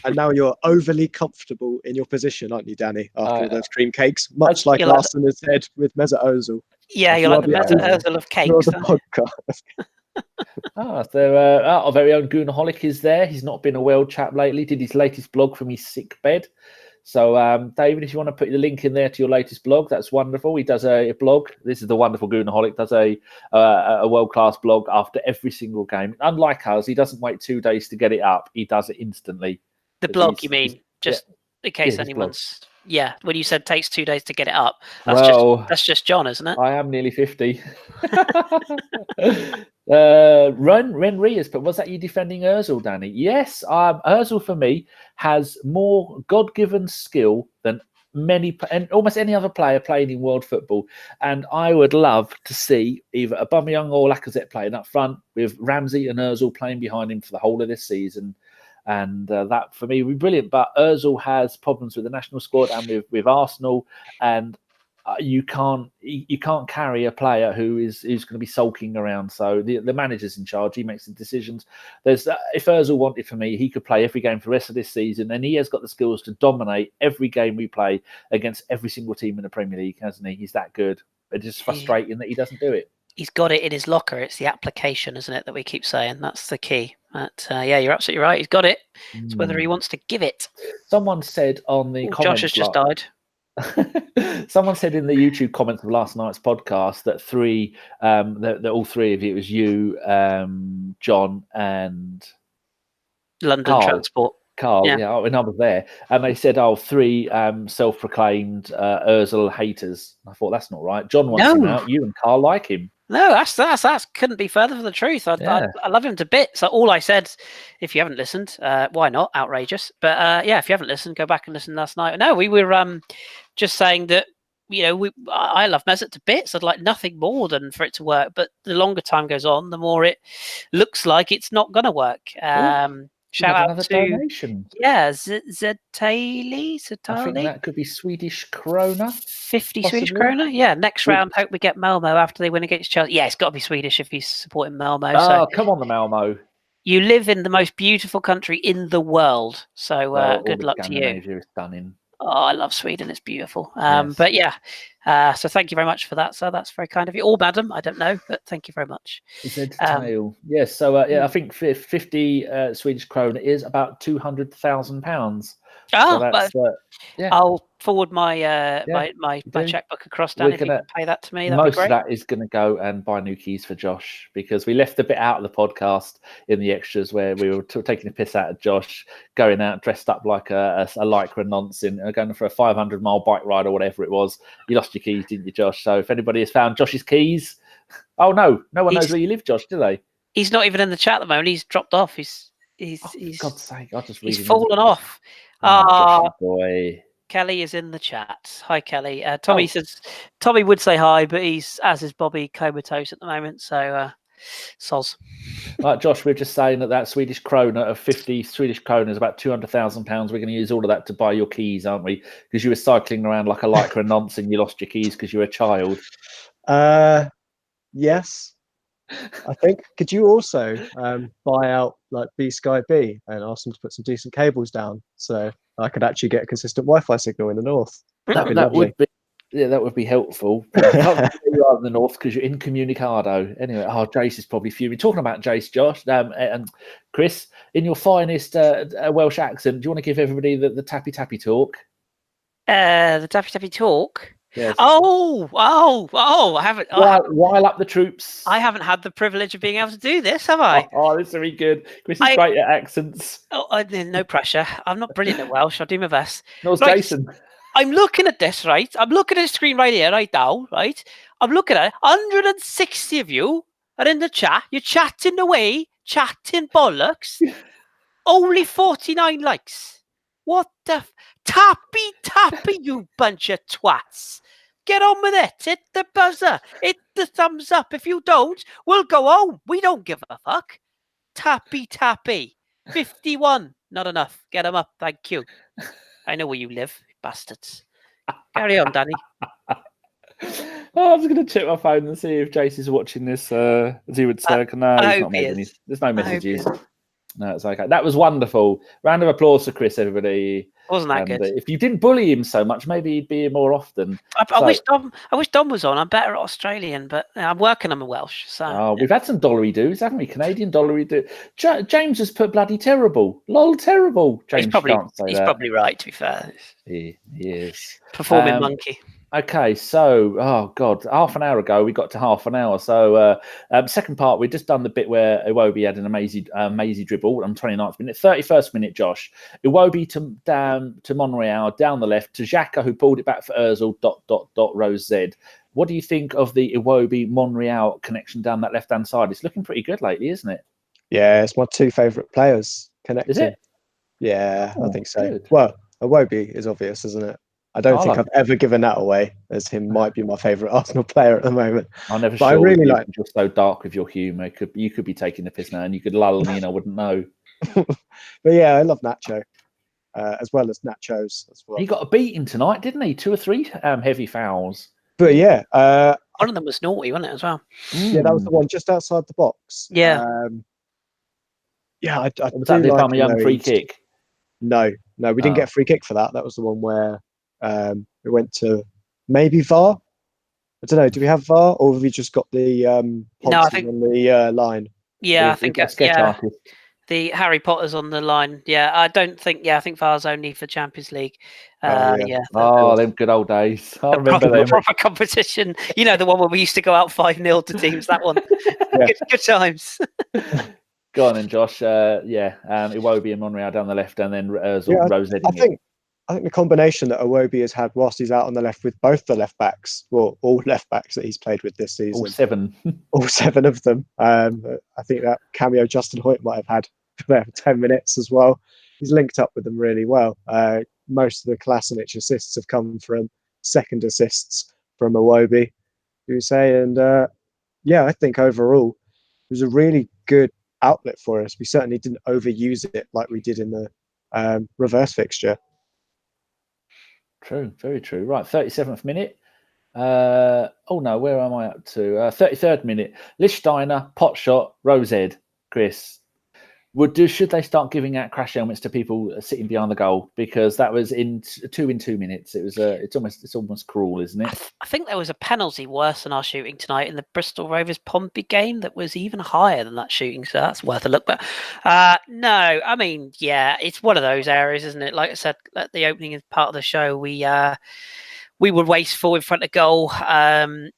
And now you're overly comfortable in your position, aren't you, Danny, after all those cream cakes? Much like Larson has said with Mesut Ozil. Yeah, you're like the Mesut Ozil of cakes. The podcast. Our very own Goonaholic is there. He's not been a well chap lately. Did his latest blog from his sick bed. So, David, if you want to put the link in there to your latest blog, that's wonderful. He does a blog. This is the wonderful Goonaholic. Does a world-class blog after every single game. Unlike us, he doesn't wait 2 days to get it up. He does it instantly. The blog, you mean? Just in case anyone's... Blog. Yeah, when you said takes 2 days to get it up, that's just John, isn't it? I am nearly 50. Ren Rias, but was that you defending Ozil, Danny? Yes, Ozil for me has more God-given skill than and almost any other player playing in world football. And I would love to see either Aubameyang or Lacazette playing up front with Ramsey and Ozil playing behind him for the whole of this season. And that for me would be brilliant. But Ozil has problems with the national squad and with Arsenal, and you can't carry a player who's going to be sulking around. So the manager's in charge. He makes the decisions. There's if Ozil wanted, for me, he could play every game for the rest of this season, and he has got the skills to dominate every game we play against every single team in the Premier League, hasn't he? He's that good. It's just frustrating that he doesn't do it. He's got it in his locker. It's the application, isn't it, that we keep saying? That's the key. But yeah, you're absolutely right. He's got it. It's whether he wants to give it. Someone said on the comments... Josh has just died. Someone said in the YouTube comments of last night's podcast that that all three of you, it was you, John, and London Transport. Carl, and I was there, and they said, three self-proclaimed Ozil haters. I thought that's not right. John wants him out. You and Carl like him. No, that's couldn't be further from the truth. I love him to bits. So all I said, if you haven't listened, why not? Outrageous. But if you haven't listened, go back and listen last night. No, we were just saying that, I love Mesut to bits. I'd like nothing more than for it to work. But the longer time goes on, the more it looks like it's not going to work. Shout out to donation. Zetali. I think that could be Swedish krona. 50 possibly. Swedish krona. Yeah, next round. Hope we get Malmo after they win against Chelsea. Yeah, it's got to be Swedish if he's supporting Malmo. Oh, come on, the Malmo. You live in the most beautiful country in the world, so good luck to you. Is stunning. Oh, I love Sweden. It's beautiful. Yes. But yeah, so thank you very much for that. So that's very kind of you. Or madam, I don't know, but thank you very much. Yes, so I think 50 Swedish krona is about £200,000. Oh, so that's, I'll forward my my checkbook across, Dan. If you can pay that to me, that'd be great. Most of that is going to go and buy new keys for Josh, because we left a bit out of the podcast in the extras where we were taking the piss out of Josh, going out dressed up like a lycra nonce and going for a 500-mile bike ride or whatever it was. You lost your keys, didn't you, Josh? So if anybody has found Josh's keys, no one knows where you live, Josh, do they? He's not even in the chat at the moment. He's dropped off. He's God's sake, he's fallen off. Boy. Kelly is in the chat. Hi, Kelly. Tommy says Tommy would say hi, but he's, as is Bobby, comatose at the moment. So, soz. Right, Josh, we're just saying that Swedish krona of 50 Swedish krona is about £200,000. We're going to use all of that to buy your keys, aren't we? Because you were cycling around like a lycra nonce and you lost your keys because you were a child. Yes. I think. Could you also buy out like B Sky B and ask them to put some decent cables down so I could actually get a consistent Wi-Fi signal in the north? That'd be lovely. That would be helpful. You can't you are in the north because you're incommunicado. Anyway, Jace is probably fuming. Talking about Jace, Josh, and Chris, in your finest Welsh accent, do you want to give everybody the tappy tappy talk? The tappy tappy talk. Yes. I haven't. While up the troops. I haven't had the privilege of being able to do this, have I? This is really good. Chris is great at accents. No pressure. I'm not brilliant at Welsh. I'll do my best. No, right. Jason. I'm looking at this, right? I'm looking at the screen right here, right now, right? I'm looking at it. 160 of you are in the chat. You're chatting away, chatting bollocks. Only 49 likes. What the tappy, you bunch of twats. Get on with it. Hit the buzzer. Hit the thumbs up. If you don't, we'll go home. We don't give a fuck. Tappy. 51. Not enough. Get them up. Thank you. I know where you live, bastards. Carry on, Danny. I was going to check my phone and see if Jace is watching this. As he would say, no, he's not making any. There's no messages. No, it's okay. That was wonderful. Round of applause for Chris, everybody. Wasn't that good? If you didn't bully him so much, maybe he'd be here more often. I wish Dom was on. I'm better at Australian, but I'm working on my Welsh. So we've had some dollary doos, haven't we? Canadian dollary do. James has put bloody terrible. Lol, terrible. James he's probably right, to be fair. He is. Performing monkey. Okay, so, half an hour ago, we got to half an hour. So, second part, we've just done the bit where Iwobi had an amazing dribble on 29th minute. 31st minute, Josh. Iwobi to Monreal, down the left, to Xhaka, who pulled it back for Ozil, ... Rose Z. What do you think of the Iwobi-Monreal connection down that left-hand side? It's looking pretty good lately, isn't it? Yeah, it's my two favourite players connected. Is it? Yeah, I think so. Good. Well, Iwobi is obvious, isn't it? I don't I think like I've ever given that away, as him might be my favourite Arsenal player at the moment. I'm never But I sure with really you, like. you're so dark with your humour. You could be taking the piss now, and you could lull me, and I wouldn't know. But yeah, I love Nacho, as well as Nachos as well. He got a beating tonight, didn't he? 2 or 3 heavy fouls. But yeah, One of them was naughty, wasn't it, as well? yeah, that was the one just outside the box. Yeah. Yeah, I Was do that the like Young free kick? No, we didn't get a free kick for that. That was the one where we went to maybe VAR. I don't know. Do we have VAR, or have we just got the No, I Ponzi think- on the line? Yeah, I We've think got a sketch artist. the Harry Potter's on the line. Yeah, I don't think. Yeah, I think VAR's only for Champions League. Yeah. Oh, them good old days. I remember them. Proper competition. You know, the one where we used to go out 5-0 to teams. That one. Yeah. Good times. Go on then, Josh. Iwobi and Monreal down the left, and then Yeah, Rose I heading think the combination that Iwobi has had whilst he's out on the left with both the left backs, well, all left backs that he's played with this season, all 7. all 7 of them. I think that cameo Justin Hoyt might have had there for 10 minutes as well. He's linked up with them really well. Most of the Kolasinac assists have come from second assists from Iwobi, you say, and yeah, I think overall it was a really good outlet for us. We certainly didn't overuse it like we did in the reverse fixture. True, very true. Right, 37th minute. Oh no, where am I up to? 33rd minute. Lichtsteiner, pot shot, Rosehead, Chris. Should they start giving out crash helmets to people sitting behind the goal? Because that was in 2 minutes. It was it's almost cruel, isn't it? I think there was a penalty worse than our shooting tonight in the Bristol Rovers Pompey game that was even higher than that shooting, so that's worth a look. But no, I mean, yeah, it's one of those areas, isn't it? Like I said at the opening part of the show, we were wasteful in front of goal.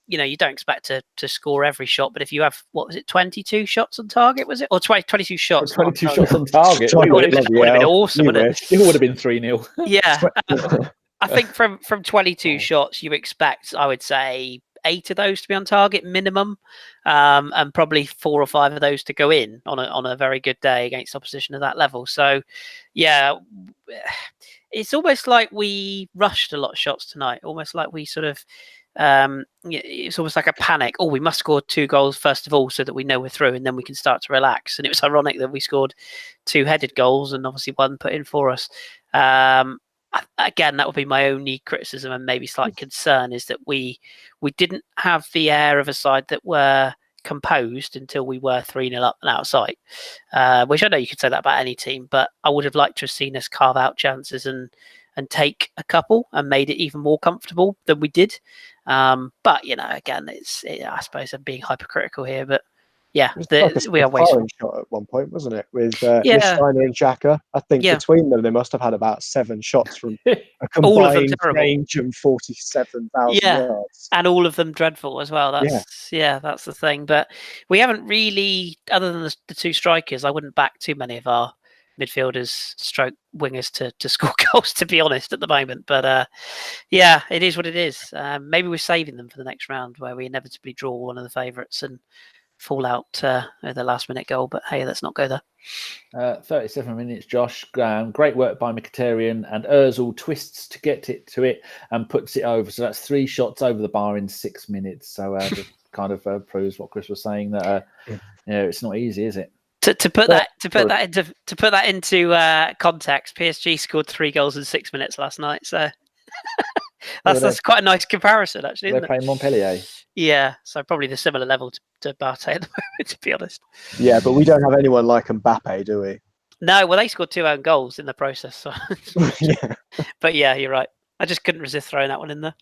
You don't expect to score every shot, but if you have, 22 shots on target, was it? Or 22 shots? 22 shots on target. It would have been awesome, wouldn't it? It would have been 3-0. Yeah. I think from 22 shots, you expect, I would say, 8 of those to be on target minimum, and probably 4 or 5 of those to go in on a very good day against opposition at that level. So, yeah, it's almost like we rushed a lot of shots tonight. Almost like we sort of, it's almost like a panic. Oh, we must score 2 goals first of all, so that we know we're through, and then we can start to relax. And it was ironic that we scored 2 headed goals and obviously 1 put in for us. Again, that would be my only criticism and maybe slight concern, is that we didn't have the air of a side that were composed until we were 3-0 up and out of sight, which I know you could say that about any team, but I would have liked to have seen us carve out chances and take a couple and made it even more comfortable than we did. But, again, I suppose I'm being hypercritical here, but yeah, we are wasteful. Shot at one point, wasn't it? With Lichtsteiner and Xhaka. I think between them, they must have had about 7 shots from a combined range of 47,000 yards. And all of them dreadful as well. That's the thing. But we haven't really, other than the 2 strikers, I wouldn't back too many of our midfielders stroke wingers to score goals, to be honest, at the moment. But yeah, it is what it is. Maybe we're saving them for the next round, where we inevitably draw one of the favourites and fall out the last minute goal. But hey, let's not go there. 37 minutes, Josh. Great work by Mkhitaryan, and Ozil twists to get it to it and puts it over. So that's 3 shots over the bar in 6 minutes. So that kind of proves what Chris was saying, that it's not easy, is it? To put that into context, PSG scored 3 goals in 6 minutes last night. So that's quite a nice comparison, actually. They're playing Montpellier. Yeah, so probably the similar level to BATE at the moment, to be honest. Yeah, but we don't have anyone like Mbappe, do we? No, well, they scored 2 own goals in the process. So. Yeah. But yeah, you're right. I just couldn't resist throwing that one in there.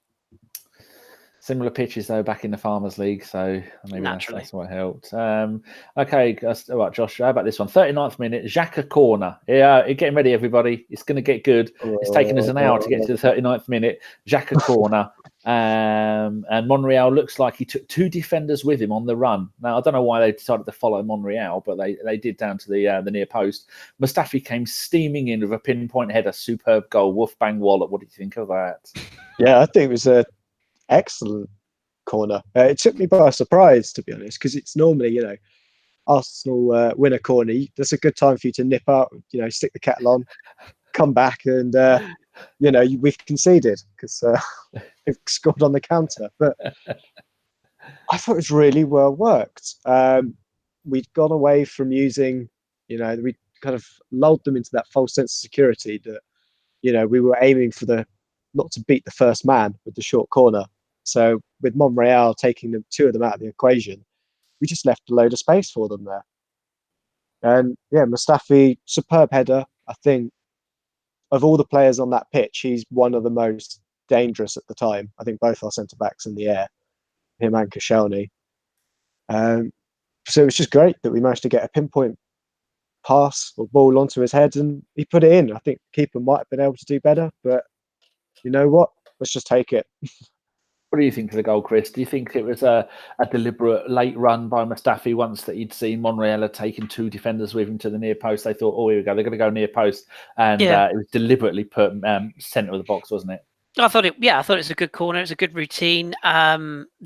Similar pitches, though, back in the Farmers League, so maybe that's what helped. Okay, all right, Josh, how about this one? 39th minute, Xhaka corner. Yeah, getting ready, everybody. It's going to get good. It's taken us an hour to get to the 39th minute. Xhaka corner. And Monreal looks like he took 2 defenders with him on the run. Now, I don't know why they decided to follow Monreal, but they did down to the near post. Mustafi came steaming in with a pinpoint header. Superb goal. Wolf bang wallop. What do you think of that? Yeah, I think it was a excellent corner. It took me by surprise, to be honest, because it's normally, Arsenal win a corner. That's a good time for you to nip out, stick the kettle on, come back and we've conceded because they've scored on the counter. But I thought it was really well worked. We'd gone away from using, we kind of lulled them into that false sense of security that, we were aiming for not to beat the first man with the short corner. So with Monreal taking two of them out of the equation, we just left a load of space for them there. And yeah, Mustafi, superb header. I think of all the players on that pitch, he's one of the most dangerous at the time. I think both our centre-backs in the air, him and Koscielny. So it was just great that we managed to get a pinpoint pass or ball onto his head and he put it in. I think the keeper might have been able to do better, but you know what? Let's just take it. What do you think of the goal, Chris? Do you think it was a deliberate late run by Mustafi once that he'd seen Monreal had taken two defenders with him to the near post? They thought, oh, here we go, they're going to go near post. And it was deliberately put centre of the box, wasn't it? I thought it was a good corner. It was a good routine.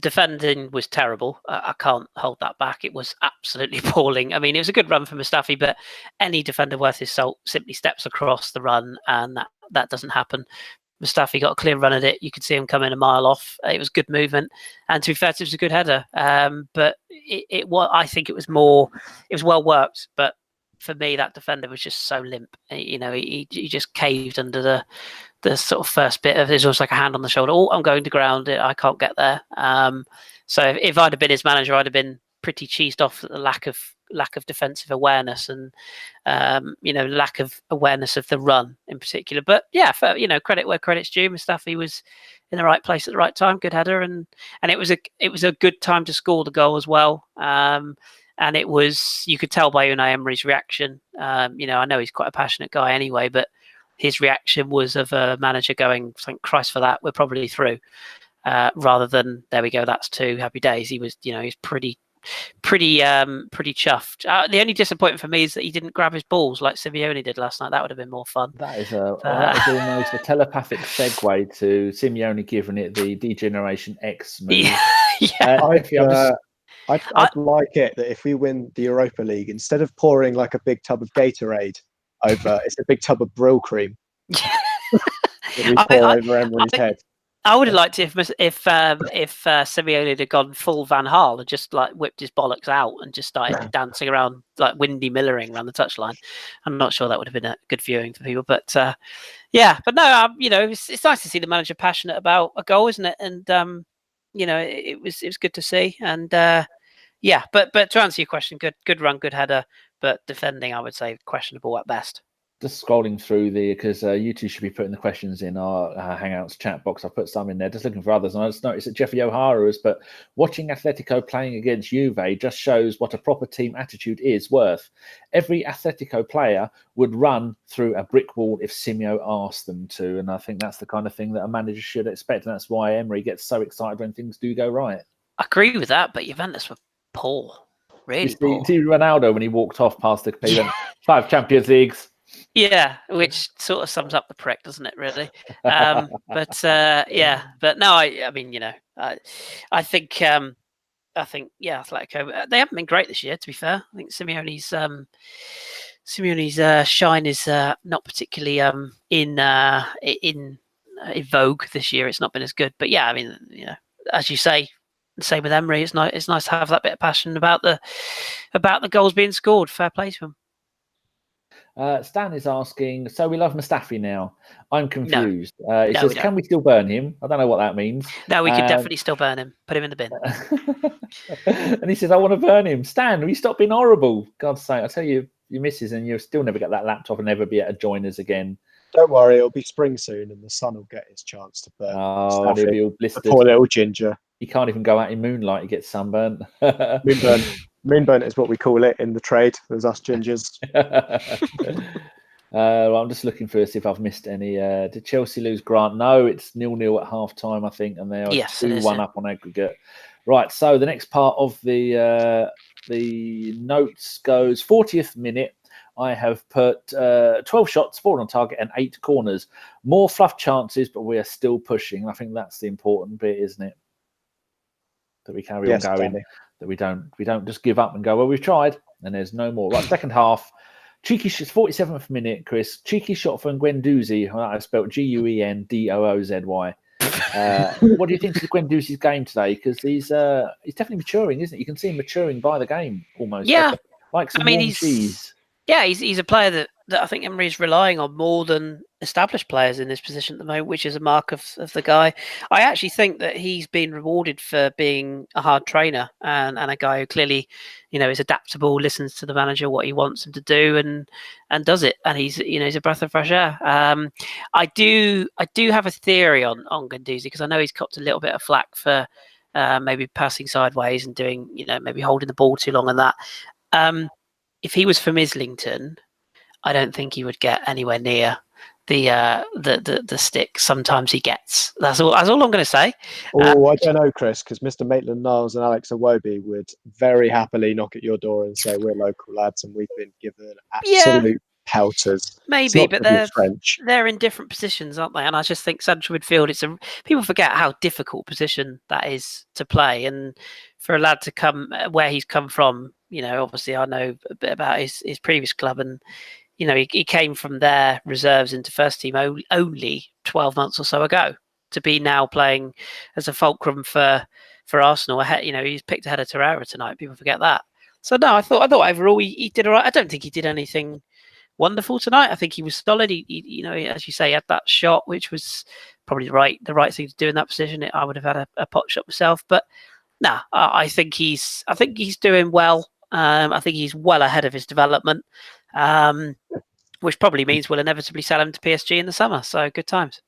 Defending was terrible. I can't hold that back. It was absolutely appalling. I mean, it was a good run for Mustafi, but any defender worth his salt simply steps across the run, and that doesn't happen. Mustafi got a clear run at it. You could see him coming a mile off. It was good movement, and to be fair, it was a good header. But I think it was well worked. But for me, that defender was just so limp. He just caved under the sort of first bit of. There's almost like a hand on the shoulder. Oh, I'm going to ground. I can't get there. So if I'd have been his manager, I'd have been pretty cheesed off at the lack of defensive awareness and lack of awareness of the run in particular. But yeah, credit where credit's due. Mustafi was in the right place at the right time. Good header, and it was a good time to score the goal as well. And it was, you could tell by Unai Emery's reaction. I know he's quite a passionate guy anyway, but his reaction was of a manager going, "Thank Christ for that. We're probably through," rather than "There we go. That's two happy days." He was, he's pretty chuffed. The only disappointment for me is that he didn't grab his balls like Simeone did last night. That would have been more fun. That is almost a telepathic segue to Simeone giving it the Degeneration X move. I'd like it that if we win the Europa League, instead of pouring like a big tub of Gatorade over, it's a big tub of Brill cream that we pour over Emery's head. I would have liked it if Simeone had gone full Van Gaal and just like whipped his bollocks out and just started dancing around like Windy Millering around the touchline. I'm not sure that would have been a good viewing for people, but but no, it's nice to see the manager passionate about a goal, isn't it? And it was good to see. And but to answer your question, good run, good header, but defending, I would say questionable at best. Just scrolling through because you two should be putting the questions in our Hangouts chat box. I've put some in there, just looking for others. And I just noticed that Jeffrey O'Hara has put, watching Atletico playing against Juve just shows what a proper team attitude is worth. Every Atletico player would run through a brick wall if Simeo asked them to. And I think that's the kind of thing that a manager should expect. And that's why Emery gets so excited when things do go right. I agree with that, but Juventus were poor. Really poor. See Ronaldo when he walked off past the 5 Champions Leagues. Yeah, which sort of sums up the prick, doesn't it? Really, but no, I mean, I think, Atletico, they haven't been great this year. To be fair, I think Simeone's shine is not particularly in vogue this year. It's not been as good, but yeah, I mean, as you say, the same with Emery. It's nice to have that bit of passion about the goals being scored. Fair play to him. Stan is asking, so we love Mustafi now? I'm confused. No. He says, can we still burn him? I don't know what that means. No, we could definitely still burn him. Put him in the bin. And he says, I want to burn him. Stan, will you stop being horrible? God's sake, I tell you, your missus, and you'll still never get that laptop and never be able to join us again. Don't worry, it'll be spring soon and the sun will get his chance to burn. Oh, he'll be all blistered. The poor little ginger. He can't even go out in moonlight. He gets sunburnt. Moonburnt is what we call it in the trade. There's us gingers. Well, I'm just looking for see if I've missed any. Did Chelsea lose Grant? No, it's 0-0 at half time, I think, and they are 2-1 up on aggregate. Right, so the next part of the notes goes 40th minute. I have put 12 shots, 4 on target, and 8 corners. More fluff chances, but we are still pushing. I think that's the important bit, isn't it? That we carry on going. Definitely. That we don't just give up and go, well, we've tried, and there's no more. Right, second half, Cheeky 47th minute, Chris. Cheeky shot from Guendouzi. I spelled Guendoozy. What do you think of Guendouzi's game today? Because he's definitely maturing, isn't it? You can see him maturing by the game almost. Yeah, like some I mean, warm cheese. he's a player that I think Emery's relying on more than established players in this position at the moment, which is a mark of the guy. I actually think that he's been rewarded for being a hard trainer and a guy who clearly, is adaptable, listens to the manager, what he wants him to do, and does it. And he's a breath of fresh air. I do have a theory on Guendouzi, because I know he's copped a little bit of flack for maybe passing sideways and doing, maybe holding the ball too long and that. If he was from Islington, I don't think he would get anywhere near the stick sometimes he gets. That's all I'm going to say. I don't know, Chris, because Mr. Maitland-Niles and Alex Iwobi would very happily knock at your door and say, we're local lads and we've been given absolute pelters. Maybe, but they're in different positions, aren't they? And I just think central midfield, people forget how difficult position that is to play. And for a lad to come where he's come from, obviously I know a bit about his previous club, and he came from their reserves into first team only 12 months or so ago, to be now playing as a fulcrum for Arsenal. He's picked ahead of Torreira tonight. People forget that. So no, I thought overall he did all right. I don't think he did anything wonderful tonight. I think he was solid. He as you say, had that shot, which was probably the right thing to do in that position. I would have had a pot shot myself, but no, I think he's doing well. I think he's well ahead of his development, which probably means we'll inevitably sell him to PSG in the summer. So good times.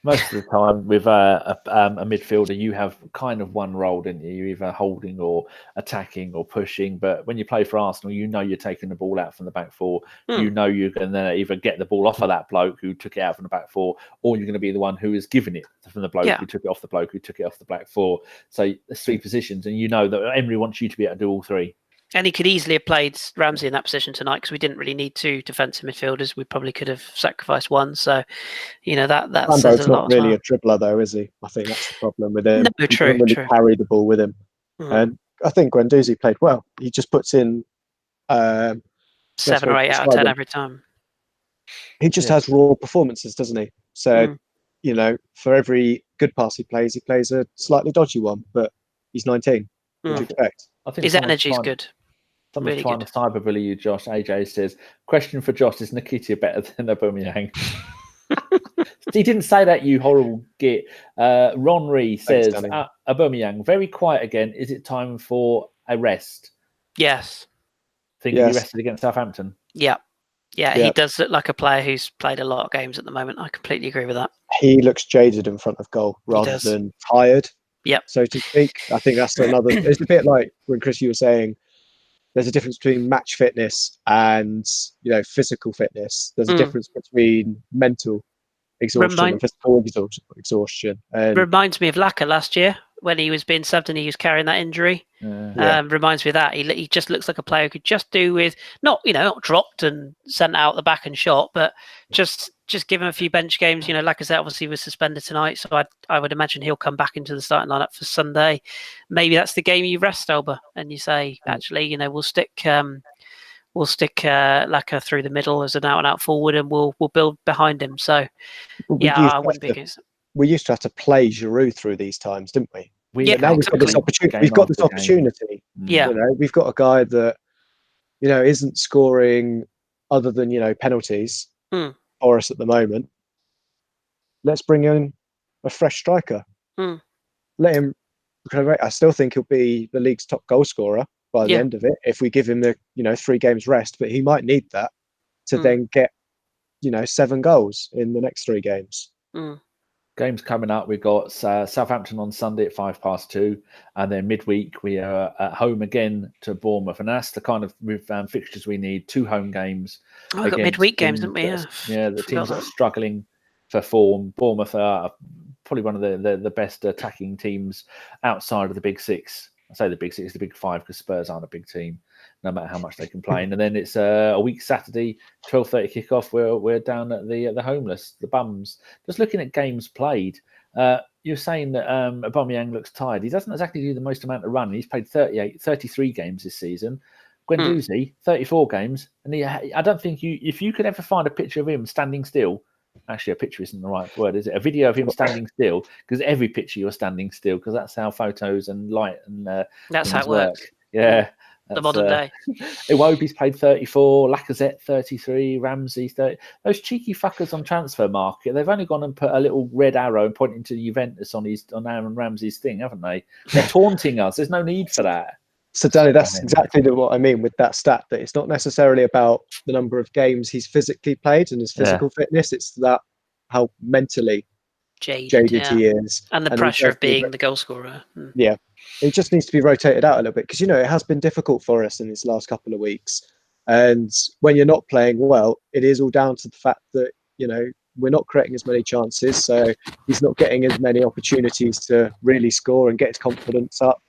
Most of the time with a midfielder, you have kind of one role, don't you? You're either holding or attacking or pushing. But when you play for Arsenal, you're taking the ball out from the back four. You know you can then either get the ball off of that bloke who took it out from the back four, or you're going to be the one who is giving it from the bloke who took it off the bloke who took it off the back four. So there's three positions, and you know that Emery wants you to be able to do all three. And he could easily have played Ramsey in that position tonight, because we didn't really need two defensive midfielders. We probably could have sacrificed one. So, that says a lot. Not really a dribbler, though, is he? I think that's the problem with him. No, true. He doesn't really carry the ball with him. And I think Guendouzi played well. He just puts in 7 or 8 out of 10 every time. He just has raw performances, doesn't he? So, for every good pass he plays a slightly dodgy one. But he's 19. What do you expect? I think his energy is good. Someone's really trying good. to cyberbully you, Josh. AJ says, question for Josh, is Nikita better than Aubameyang? He didn't say that, you horrible git. Ron Ree says, Aubameyang, very quiet again. Is it time for a rest? Yes. Think he rested against Southampton? Yeah. Yeah, he does look like a player who's played a lot of games at the moment. I completely agree with that. He looks jaded in front of goal rather than tired. Yep. So to speak, I think that's another. It's a bit like when Chris, you were saying there's a difference between match fitness and physical fitness. There's a difference between mental exhaustion and physical exhaustion. And reminds me of Laka last year when he was being subbed and he was carrying that injury. Reminds me of that. He just looks like a player who could just do with not dropped and sent out the back and shot, but just give him a few bench games. Like I said, obviously was suspended tonight, so I would imagine he'll come back into the starting lineup for Sunday. Maybe that's the game you rest Alba and you say, actually, we'll stick Laka through the middle as an out-and-out forward, and we'll build behind him. So I wouldn't be against it. We used to have to play Giroud through these times, didn't we? Now we've got this opportunity. We've got this opportunity. Yeah, we've got a guy that isn't scoring other than penalties for us at the moment. Let's bring in a fresh striker. Let him. I still think he'll be the league's top goal scorer by the end of it if we give him the 3 games rest. But he might need that to then get 7 goals in the next 3 games. Games coming up. We've got Southampton on Sunday at 2:05, and then midweek we are at home again to Bournemouth, and that's the kind of fixtures we need. 2 home games. We've got midweek games, haven't we? The teams that are struggling for form. Bournemouth are probably one of the best attacking teams outside of the Big Six. I say the Big Six, the Big Five, because Spurs aren't a big team, no matter how much they complain. And then it's a week Saturday, 12:30 kickoff. We're down at the homeless, the bums. Just looking at games played, you're saying that Aubameyang looks tired. He doesn't exactly do the most amount of running. He's played 33 games this season, Guendouzi, 34 games, and I don't think if you could ever find a picture of him standing still. Actually, a picture isn't the right word, is it? A video of him standing still, because every picture you're standing still, because that's how photos and light and that's how it work. works. Yeah, The modern day. Iwobi's played 34, Lacazette 33, Ramsey 30. Those cheeky fuckers on transfer market, they've only gone and put a little red arrow and pointing to Juventus on Aaron Ramsey's thing, haven't they? They're taunting us. There's no need for that. So, Danny, that's exactly what I mean with that stat, that it's not necessarily about the number of games he's physically played and his physical fitness. It's that how mentally jaded he is. And the pressure of being the goal scorer. Yeah. It just needs to be rotated out a little bit because, it has been difficult for us in these last couple of weeks. And when you're not playing well, it is all down to the fact that, we're not creating as many chances. So he's not getting as many opportunities to really score and get his confidence up.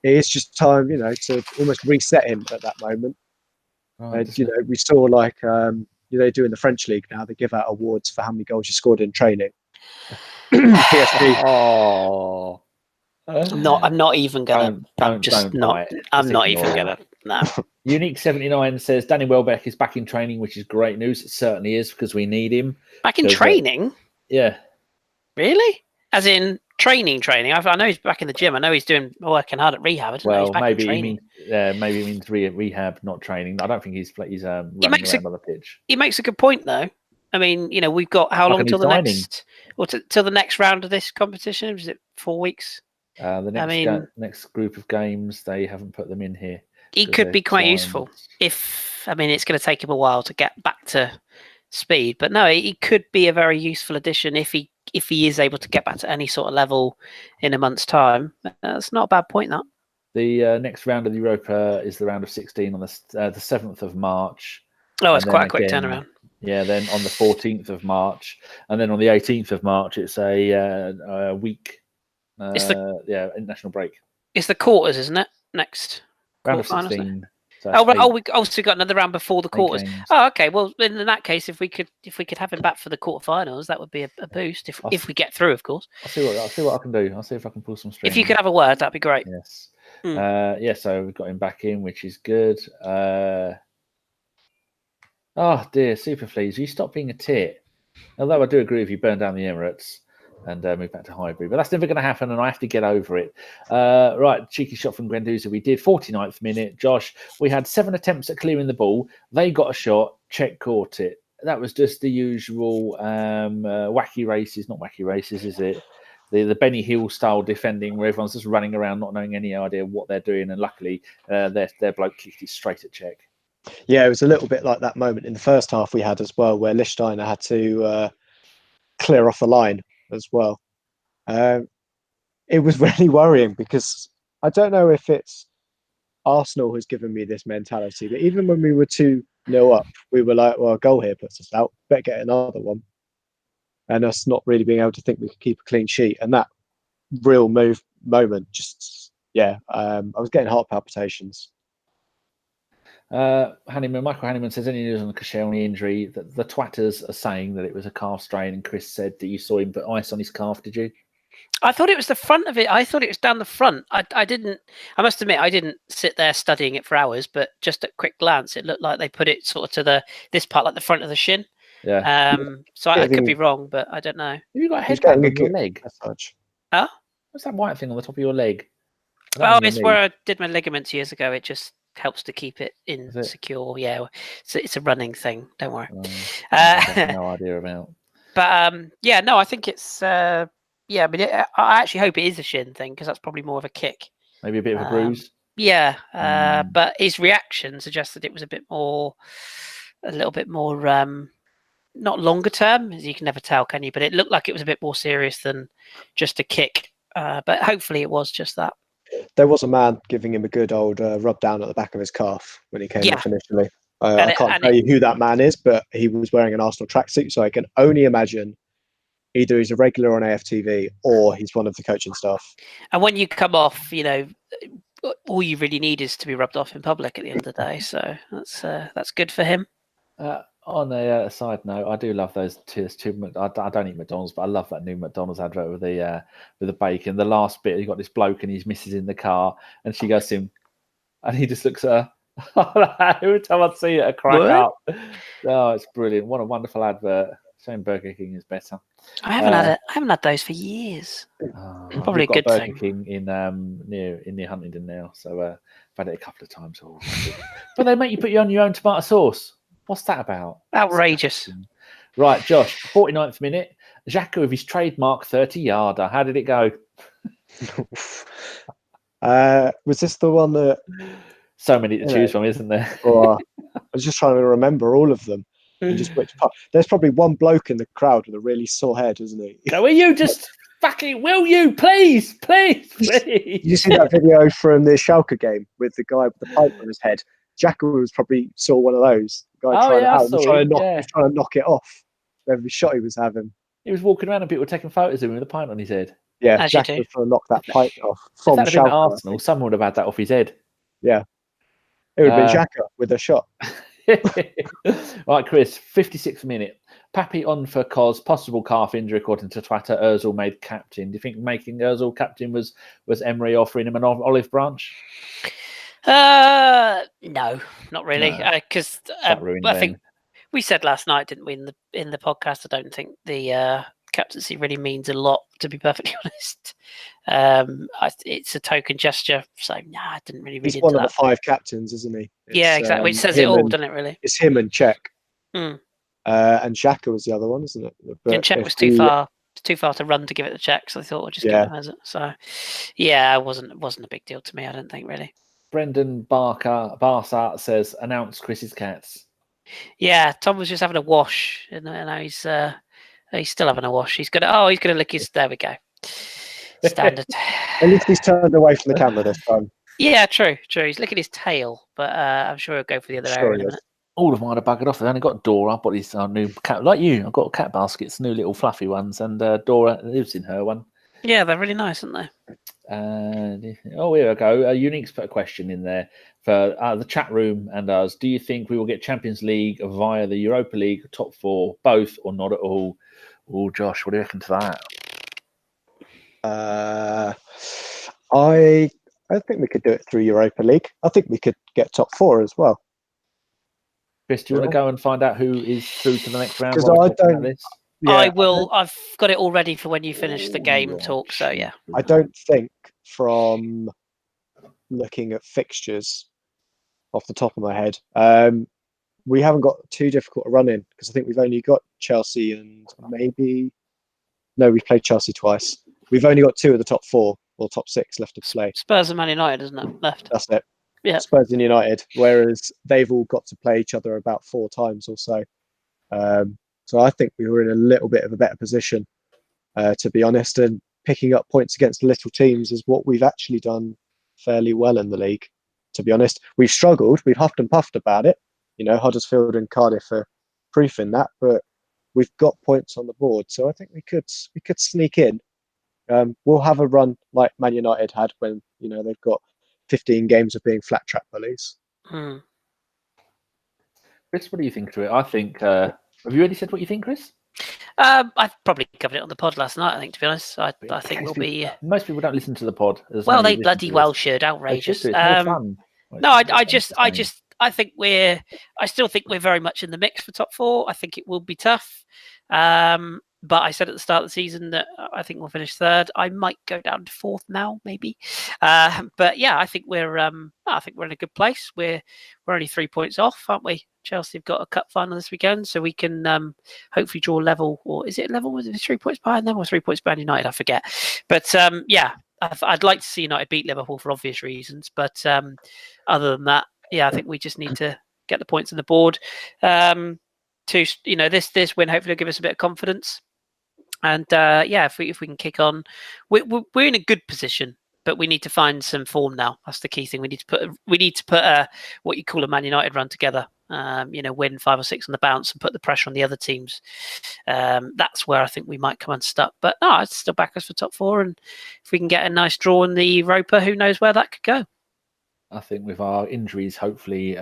It is just time, to almost reset him at that moment. Right, and, we saw they do in the French league now. They give out awards for how many goals you scored in training. PSG. Oh. I'm not even gonna. I'm not even gonna. No. Unique 79 says Danny Welbeck is back in training, which is great news. It certainly is, because we need him. Back in training? Yeah. Really? As in training? I know he's back in the gym. I know he's working hard at rehab. I don't know he's back in training. Maybe it means rehab, not training. I don't think he's running around on the pitch. He makes a good point, though. I mean, we've got how long till the next round of this competition? Is it 4 weeks? The next group of games, they haven't put them in here. He could be quite useful it's going to take him a while to get back to speed, but no, he could be a very useful addition if he is able to get back to any sort of level in a month's time. That's not a bad point, that. The next round of the Europa is the round of 16 on the 7th of March. Oh, it's quite a quick turnaround. Yeah, then on the 14th of March, and then on the 18th of March, it's a week. It's international break. It's the quarters, isn't it? Next round of 16. So we also got another round before the quarters. Oh, okay. Well, in that case, if we could have him back for the quarterfinals, that would be a boost. If we get through, of course. I'll see what I can do. I'll see if I can pull some strings. If you could have a word, that'd be great. Yes. So we've got him back in, which is good. Oh dear, Super Fleas, you stop being a tit. Although I do agree with you, burn down the Emirates and move back to Highbury, but that's never going to happen, and I have to get over it. Right, cheeky shot from Guendouzi. We did 49th minute. Josh, we had 7 attempts at clearing the ball. They got a shot. Czech caught it. That was just the usual wacky races. Not wacky races, is it? The Benny Hill style defending, where everyone's just running around, not knowing any idea what they're doing, and luckily their bloke kicked it straight at Czech. Yeah, it was a little bit like that moment in the first half we had as well, where Lichtsteiner had to clear off a line as well. It was really worrying because I don't know if it's Arsenal has given me this mentality, but even when we were 2-0 up, we were like, well, a goal here puts us out, better get another one. And us not really being able to think we could keep a clean sheet. And that real moment, I was getting heart palpitations. Michael Hanneman says, any news on the Koscielny injury? That the twatters are saying that it was a calf strain, and Chris said that you saw him put ice on his calf. Did you? I thought it was the front of it. I thought it was down the front. I didn't. I must admit, I didn't sit there studying it for hours. But just at quick glance, it looked like they put it sort of to this part, like the front of the shin. Yeah. So I could be wrong, but I don't know. Have you got a head on your leg? Huh? What's that white thing on the top of your leg? Oh, it's where I did my ligaments years ago. It just helps to keep it secure. Yeah, it's a running thing. Don't worry. I have no idea about. But I think it's I actually hope it is a shin thing, because that's probably more of a kick. Maybe a bit of a bruise. Yeah, but his reaction suggested it was a little bit more not longer term, as you can never tell, can you? But it looked like it was a bit more serious than just a kick. But hopefully it was just that. There was a man giving him a good old rub down at the back of his calf when he came off initially. I can't tell you who that man is, but he was wearing an Arsenal tracksuit, so I can only imagine either he's a regular on AFTV or he's one of the coaching staff. And when you come off, all you really need is to be rubbed off in public at the end of the day. So that's good for him. On a side note, I do love those two. I don't eat McDonald's, but I love that new McDonald's advert with the bacon. The last bit, you got this bloke and his missus in the car, and she goes to him, and he just looks at her, Every time I see it, I crack What? up. Oh, it's brilliant! What a wonderful advert. Shame Burger King is better. I haven't had those for years. Probably We've a got good Burger thing. King in near Huntingdon now, so I've had it a couple of times. But they make you put your own tomato sauce. What's that about? Outrageous. Right, Josh, 49th minute. Xhaka with his trademark 30-yarder. How did it go? Was this the one that? So many to choose from, isn't there? I was just trying to remember all of them. And just which part. There's probably one bloke in the crowd with a really sore head, isn't he? Go, will you just fucking, will you? Please. You see that video from the Schalke game with the guy with the pipe on his head? Xhaka was probably saw one of those. The guy trying to knock it off every shot he was having. He was walking around and people were taking photos of him with a pint on his head. Yeah, Xhaka was trying to knock that pipe off. If that had been Arsenal, someone would have had that off his head. Yeah. It would have been Xhaka with a shot. Right, Chris, 56th minute. Pappy on for Cos, possible calf injury according to Twitter. Ozil made captain. Do you think making Ozil captain was Emery offering him an olive branch? No, not really. Because I think we said last night, didn't we, in the podcast? I don't think the captaincy really means a lot, to be perfectly honest. It's a token gesture, so I didn't really read into that. He's one of the 5 captains, isn't he? Yeah, exactly. It says it all, doesn't it? Really, it's him and Czech. And Xhaka was the other one, isn't it? But and Czech was too far to run to give it the Czech, so I thought I'd just give him as it. So it wasn't a big deal to me. I don't think really. Brendan Barsart says, announce Chris's cats. Yeah, Tom was just having a wash, and now he's still having a wash. He's gonna lick his. There we go. Standard. At least he's turned away from the camera this time. Yeah, true. He's licking his tail, but I'm sure he'll go for the other area in a minute. All of mine are buggered off. I've only got Dora. I've got these new cat, like you. I've got cat baskets, new little fluffy ones, and Dora lives in her one. Yeah, they're really nice, aren't they? Here we go. Unique's put a question in there for the chat room and us. Do you think we will get Champions League via the Europa League top 4, both or not at all? Oh, Josh, what do you reckon to that? I think we could do it through Europa League. I think we could get top 4 as well. Chris, do you want to go and find out who is through to the next round? Because I don't. Yeah, I will. I've got it all ready for when you finish the game talk. So yeah, I don't think from looking at fixtures off the top of my head, we haven't got too difficult a run in because I think we've only got Chelsea and we've played Chelsea twice. We've only got 2 of the top 4 or top 6 left to play. Spurs and Man United, isn't it? Left. That's it. Yeah. Spurs and United, whereas they've all got to play each other about 4 times or so. So I think we were in a little bit of a better position, to be honest. And picking up points against little teams is what we've actually done fairly well in the league, to be honest. We've struggled. We've huffed and puffed about it. Huddersfield and Cardiff are proof in that, but we've got points on the board. So I think we could sneak in. We'll have a run like Man United had when, they've got 15 games of being flat track bullies. Chris, what do you think to it? I think... have you already said what you think, Chris? I've probably covered it on the pod last night. I think, to be honest, I think we'll be. Most people don't listen to the pod. Well, they bloody well should. Outrageous. Fun. No, I think I still think we're very much in the mix for top 4. I think it will be tough. But I said at the start of the season that I think we'll finish 3rd. I might go down to 4th now, maybe. But yeah, I think we're in a good place. We're only 3 points off, aren't we? Chelsea have got a cup final this weekend, so we can hopefully draw level. Or is it level? Was it 3 points behind them or 3 points behind United? I forget. But yeah, I'd like to see United beat Liverpool for obvious reasons. But other than that, yeah, I think we just need to get the points on the board. This win hopefully will give us a bit of confidence. And yeah, if we can kick on, we're in a good position, but we need to find some form now. That's the key thing. We need to put what you call a Man United run together. Win 5 or 6 on the bounce and put the pressure on the other teams. That's where I think we might come unstuck. But no, I'd still back us for top 4. And if we can get a nice draw in the Europa, who knows where that could go. I think with our injuries, hopefully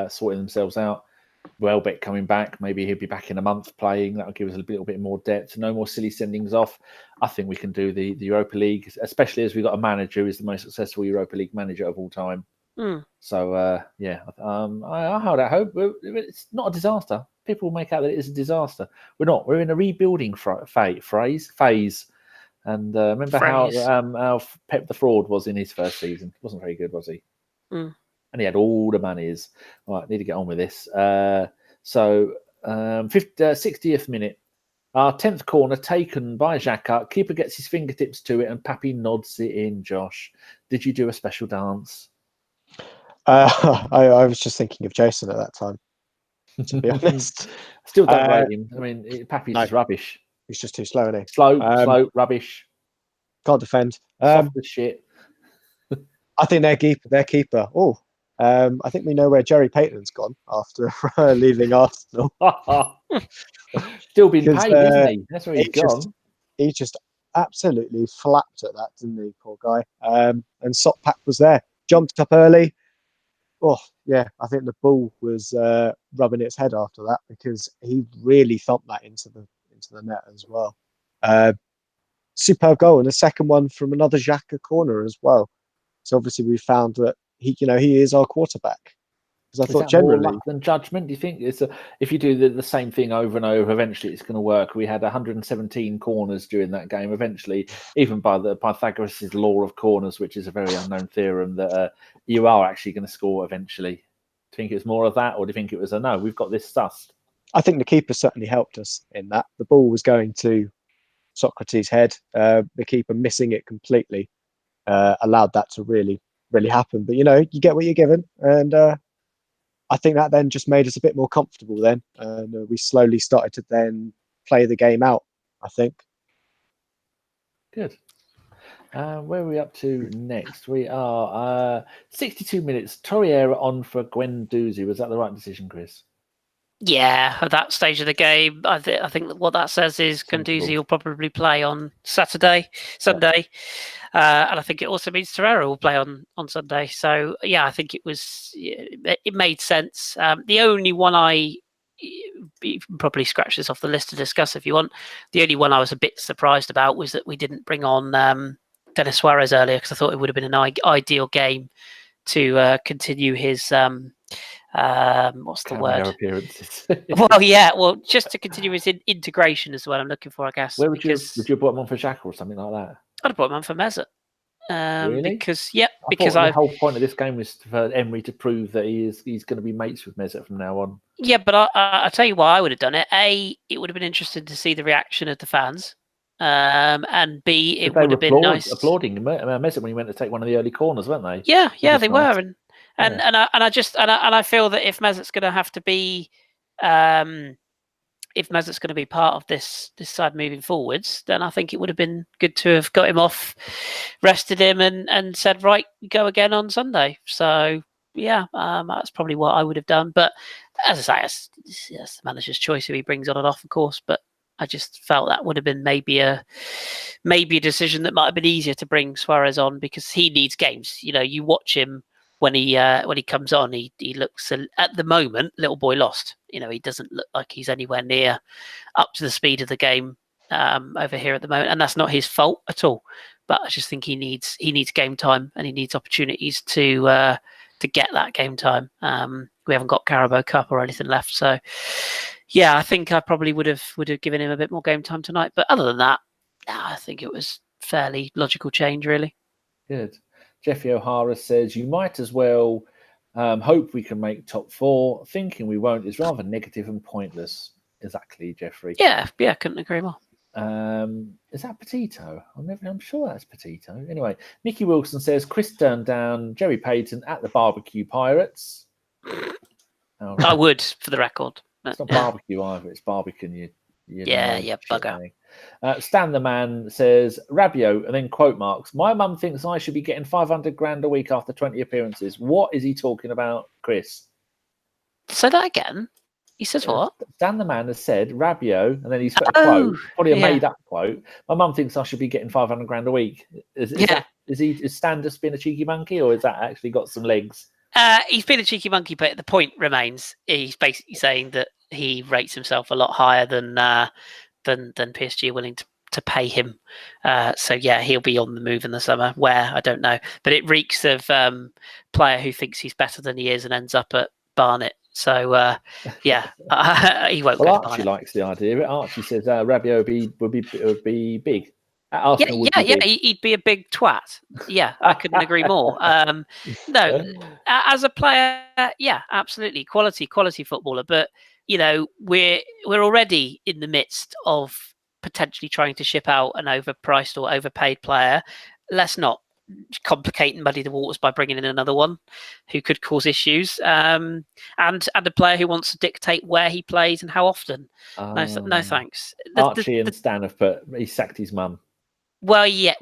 sorting themselves out. Welbeck coming back, maybe he'll be back in a month playing. That'll give us a little bit more depth. No more silly sendings off. I think we can do the Europa League, especially as we've got a manager who is the most successful Europa League manager of all time. So I hold out hope. It's not a disaster. People make out that it is a disaster. We're not. We're in a rebuilding phase. And remember how Pep the Fraud was in his first season? He wasn't very good, was he? And he had all the monies. Right, need to get on with this. 60th minute. Our 10th corner taken by Xhaka. Keeper gets his fingertips to it and Pappy nods it in, Josh. Did you do a special dance? I was just thinking of Jason at that time, to be honest. Still don't rate him. I mean, Pappy's just rubbish. He's just too slow, isn't he? Slow, rubbish. Can't defend. Soft as shit. I think their keeper. I think we know where Jerry Payton's gone after leaving Arsenal. Still been paid, isn't he? That's where he's gone. He just absolutely flapped at that, didn't he, poor guy? And Sokpak was there, jumped up early. Oh, yeah, I think the ball was rubbing its head after that because he really thumped that into the net as well. Superb goal, and a second one from another Xhaka corner as well. So obviously we found that he is our quarterback. Because I thought generally, more luck than judgment. Do you think if you do the same thing over and over, eventually it's going to work? We had 117 corners during that game. Eventually, even by the Pythagoras' law of corners, which is a very unknown theorem, that you are actually going to score eventually. Do you think it was more of that, or do you think it was a no? We've got this sussed. I think the keeper certainly helped us in that. The ball was going to Socrates' head. The keeper missing it completely allowed that to really, really happen. But you get what you're given, and I think that then just made us a bit more comfortable then. And we slowly started to then play the game out, I think. Good. Where are we up to next? We are 62 minutes. Torreira on for Guendouzi. Was that the right decision, Chris? Yeah, at that stage of the game, I think what that says is Guendouzi will probably play on Sunday. And I think it also means Torreira will play on Sunday. So, yeah, I think it made sense. The only one you can probably scratch this off the list to discuss if you want. The only one I was a bit surprised about was that we didn't bring on Denis Suarez earlier, because I thought it would have been an ideal game to continue his... what's the word? Appearances. Just to continue his integration is what I'm looking for, I guess. Where would you have brought him on for Xhaka or something like that? I'd have brought him on for Mesut. Really? Because the whole point of this game was for Emery to prove that he's going to be mates with Mesut from now on. Yeah, but I'll tell you why I would have done it. A, it would have been interesting to see the reaction of the fans. And B, it would have been nice applauding Mesut when he went to take one of the early corners, weren't they? Yeah, they were. And I feel that if Mesut's going to have to be, if Mesut's going to be part of this side moving forwards, then I think it would have been good to have got him off, rested him, and said, right, go again on Sunday. So yeah, that's probably what I would have done. But as I say, it's the manager's choice who he brings on and off, of course. But I just felt that would have been maybe a decision that might have been easier to bring Suarez on, because he needs games. You watch him. When he comes on, he looks at the moment little boy lost. He doesn't look like he's anywhere near up to the speed of the game over here at the moment, and that's not his fault at all. But I just think he needs game time, and he needs opportunities to get that game time. We haven't got Carabao Cup or anything left, so yeah, I think I probably would have given him a bit more game time tonight. But other than that, I think it was fairly logical change, really. Good. Jeffy O'Hara says, you might as well hope we can make top 4. Thinking we won't is rather negative and pointless. Exactly, Jeffrey. Yeah, couldn't agree more. Is that Petito? I'm sure that's Petito. Anyway, Mickey Wilson says, Chris turned down Jerry Payton at the Barbecue Pirates. I would, for the record. It's not barbecue either, it's barbecuing. Bugger. Stan the Man says, Rabiot, and then quote marks, my mum thinks I should be getting 500 grand a week after 20 appearances. What is he talking about, Chris? Say that again. He says what? Stan the Man has said, Rabiot, and then he's put a quote, probably a made up quote. My mum thinks I should be getting 500 grand a week. Is Stan just being a cheeky monkey, or has that actually got some legs? He's been a cheeky monkey, but the point remains. He's basically saying that he rates himself a lot higher than PSG are willing to to pay him. So yeah, he'll be on the move in the summer. Where, I don't know, but it reeks of player who thinks he's better than he is and ends up at Barnet. So yeah, he won't Well, go to Archie Barnet. likes the idea. Archie says Rabiot would be big. At Arsenal would Yeah, be big. he'd be a big twat. Yeah, I couldn't agree more. No, as a player, yeah, absolutely, quality footballer. But we're already in the midst of potentially trying to ship out an overpriced or overpaid player. Let's not complicate and muddy the waters by bringing in another one who could cause issues. And a player who wants to dictate where he plays and how often. No, thanks. Archie and Stan he sacked his mum. Yeah.